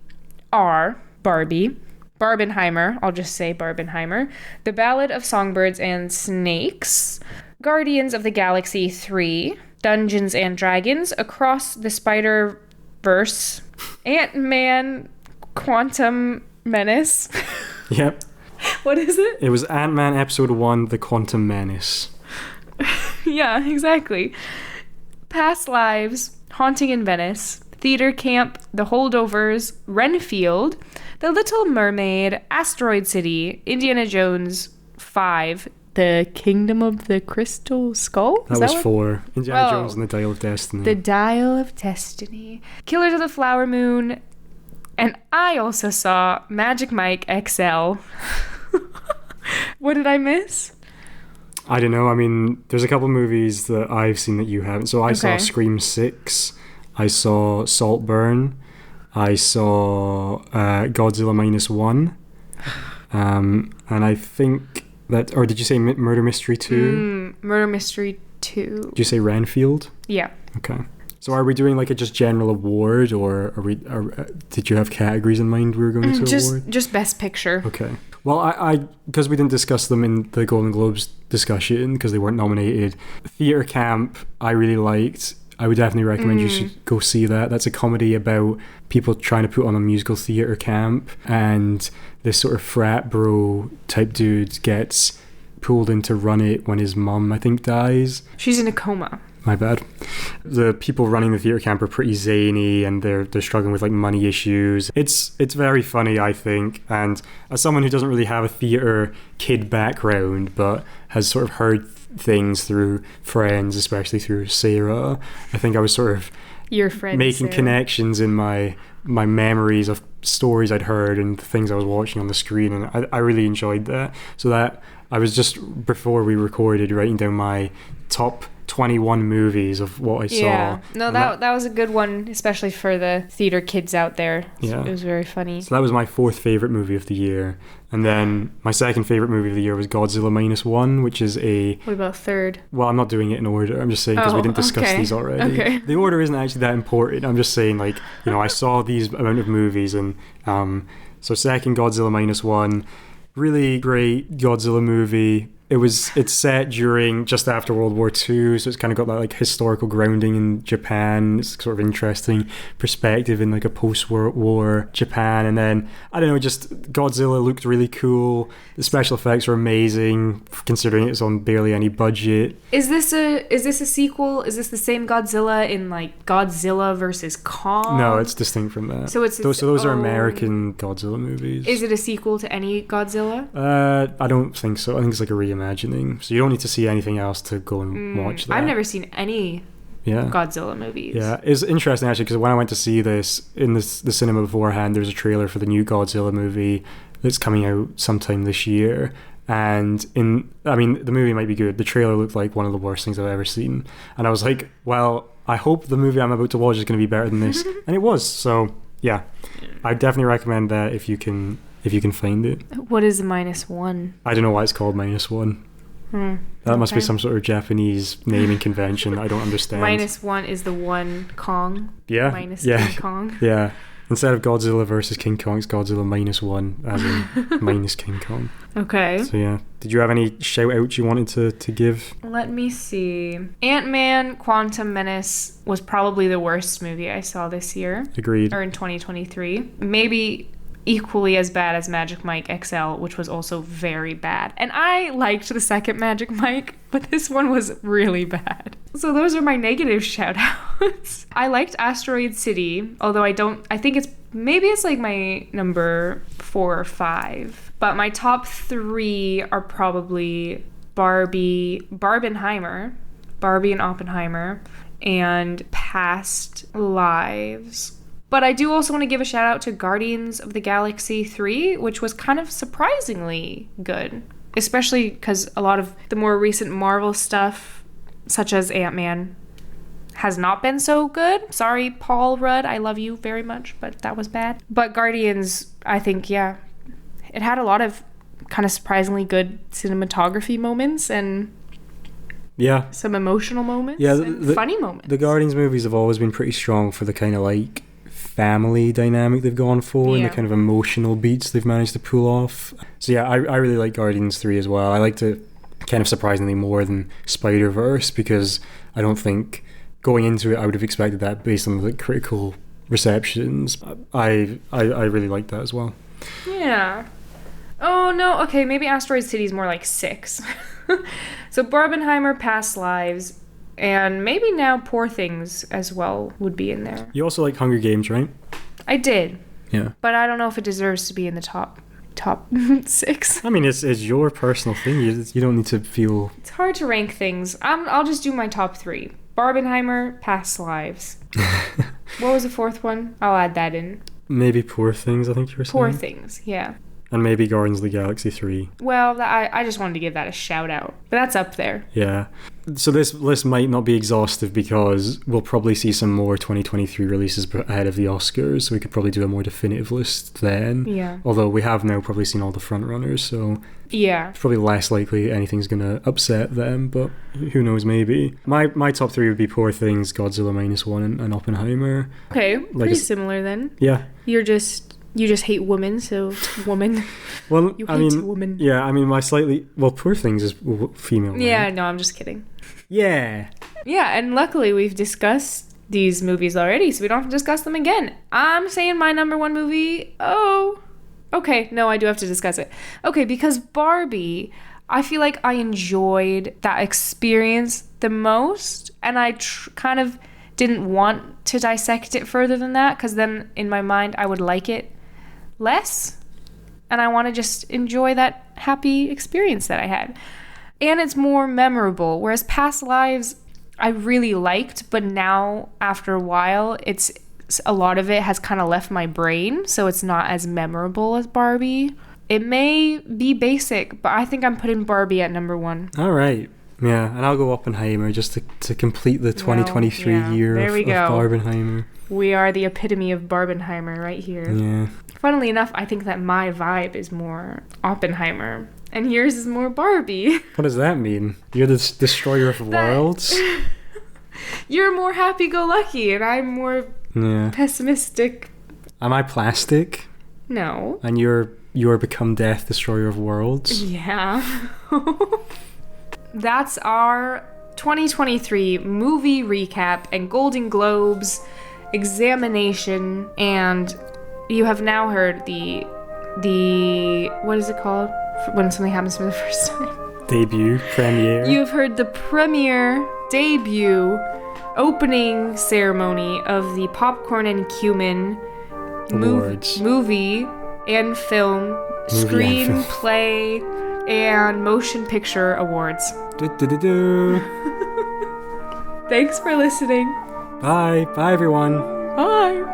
are Barbie, Barbenheimer, I'll just say Barbenheimer, The Ballad of Songbirds and Snakes, Guardians of the Galaxy 3, Dungeons and Dragons, Across the Spider-Verse, Ant-Man Quantum Menace. Yep. What is it? It was Ant-Man Episode 1, The Quantum Menace. Yeah, exactly. Past Lives, Haunting in Venice, Theater Camp, The Holdovers, Renfield, The Little Mermaid, Asteroid City, Indiana Jones 5, The Kingdom of the Crystal Skull? That was 4. Indiana Jones and the Dial of Destiny. The Dial of Destiny. Killers of the Flower Moon. And I also saw Magic Mike XL. What did I miss? I don't know. I mean, there's a couple movies that I've seen that you haven't. So I saw Scream 6. I saw Saltburn. I saw Godzilla Minus One. And I think that... Or did you say Murder Mystery 2? Murder Mystery 2. Did you say Renfield? Yeah. Okay. So are we doing like a just general award, or did you have categories in mind we were going to award? Just Best Picture. Okay. Well, I because we didn't discuss them in the Golden Globes discussion because they weren't nominated. Theater Camp, I really liked. I would definitely recommend you should go see that. That's a comedy about people trying to put on a musical theater camp, and this sort of frat bro type dude gets pulled in to run it when his mum, I think, dies. She's in a coma. My bad. The people running the theater camp are pretty zany, and they're struggling with like money issues. It's very funny, I think. And as someone who doesn't really have a theater kid background, but has sort of heard things through friends, especially through Sarah, I think I was sort of your friend making Sarah. Connections in my memories of stories I'd heard and the things I was watching on the screen, and I really enjoyed that. So that I was just, before we recorded, writing down my top 21 movies of what I saw. Yeah, no, that was a good one, especially for the theater kids out there. Yeah. It was very funny. So that was my 4th favourite movie of the year. And then my 2nd favourite movie of the year was Godzilla Minus One, which is a... What about 3rd? Well, I'm not doing it in order. I'm just saying because we didn't discuss these already. Okay. The order isn't actually that important. I'm just saying, like, you know, I saw these amount of movies, and so 2nd, Godzilla Minus One. Really great Godzilla movie. It's set during just after World War II, so it's kind of got that like historical grounding in Japan. It's sort of interesting perspective in like a post-war Japan. And then I don't know, just Godzilla looked really cool. The special effects were amazing, considering it's on barely any budget. Is this a sequel? Is this the same Godzilla in like Godzilla versus Kong? No, it's distinct from that. So those are American Godzilla movies. Is it a sequel to any Godzilla? I don't think so. I think it's like a reimagining. So you don't need to see anything else to go and watch that. I've never seen any Godzilla movies. Yeah, it's interesting actually, because when I went to see this in the cinema beforehand, there's a trailer for the new Godzilla movie that's coming out sometime this year. And the movie might be good. The trailer looked like one of the worst things I've ever seen. And I was like, well, I hope the movie I'm about to watch is going to be better than this. And it was. So, yeah. I definitely recommend that if you can find it. What is -1? I don't know why it's called -1. That must be some sort of Japanese naming convention I don't understand. -1 is the one Kong. Yeah. King Kong. Yeah. Instead of Godzilla versus King Kong, it's Godzilla -1, as in minus King Kong. Okay. So yeah. Did you have any shout outs you wanted to give? Let me see. Ant-Man Quantum Menace was probably the worst movie I saw this year. Agreed. Or in 2023. Maybe equally as bad as Magic Mike XL, which was also very bad. And I liked the second Magic Mike, but this one was really bad. So those are my negative shout-outs. I liked Asteroid City, although I think it's like my number 4 or 5. But my top 3 are probably Barbenheimer, Barbie and Oppenheimer, and Past Lives. But I do also want to give a shout out to Guardians of the Galaxy 3, which was kind of surprisingly good. Especially because a lot of the more recent Marvel stuff, such as Ant-Man, has not been so good. Sorry, Paul Rudd, I love you very much, but that was bad. But Guardians, I think, yeah, it had a lot of kind of surprisingly good cinematography moments and some emotional moments and funny moments. The Guardians movies have always been pretty strong for the kind of like family dynamic they've gone for and the kind of emotional beats they've managed to pull off. So yeah, I really like Guardians 3 as well. I liked it kind of surprisingly more than Spider-Verse because I don't think going into it I would have expected that based on the critical receptions. I really liked that as well. Yeah. Oh no, okay, maybe Asteroid City is more like 6. So Barbenheimer, Past Lives, and maybe now Poor Things as well would be in there. You also like Hunger Games, right? I did. Yeah. But I don't know if it deserves to be in the top 6. I mean, it's your personal thing. You don't need to feel... It's hard to rank things. I'll just do my top 3. Barbenheimer, Past Lives. What was the 4th one? I'll add that in. Maybe Poor Things, I think you were saying. Poor Things, yeah. And maybe Guardians of the Galaxy 3. Well, I just wanted to give that a shout out. But that's up there. Yeah. So this list might not be exhaustive because we'll probably see some more 2023 releases ahead of the Oscars, so we could probably do a more definitive list then. Yeah. Although we have now probably seen all the frontrunners, so yeah, it's probably less likely anything's going to upset them, but who knows, maybe. My top 3 would be Poor Things, Godzilla -1, and Oppenheimer. Okay, pretty similar then. Yeah. You just hate women, so woman. Well, you hate women. Yeah, I mean, Poor Things is female. Right? Yeah, no, I'm just kidding. Yeah. Yeah, and luckily we've discussed these movies already, so we don't have to discuss them again. I'm saying my number 1 movie. Oh, okay. No, I do have to discuss it. Okay, because Barbie, I feel like I enjoyed that experience the most, and I kind of didn't want to dissect it further than that, because then in my mind I would like it less, and I want to just enjoy that happy experience that I had. And it's more memorable, whereas Past Lives I really liked, but now after a while it's a lot of it has kind of left my brain, so it's not as memorable as Barbie. It may be basic, but I think I'm putting Barbie at number 1. All right. Yeah, and I'll go Oppenheimer just to complete the 2023 year of Barbenheimer. We are the epitome of Barbenheimer right here. Yeah. Funnily enough, I think that my vibe is more Oppenheimer, and yours is more Barbie. What does that mean? You're the destroyer of worlds? You're more happy-go-lucky, and I'm more pessimistic. Am I plastic? No. And you're become death, destroyer of worlds? Yeah. That's our 2023 movie recap and Golden Globes examination, and you have now heard the what is it called when something happens for the first time? Premiere. You've heard the premiere, debut, opening ceremony of the Popcorn and Cumin Awards. Movie and film, screenplay, and motion picture awards. Thanks for listening. Bye everyone. Bye.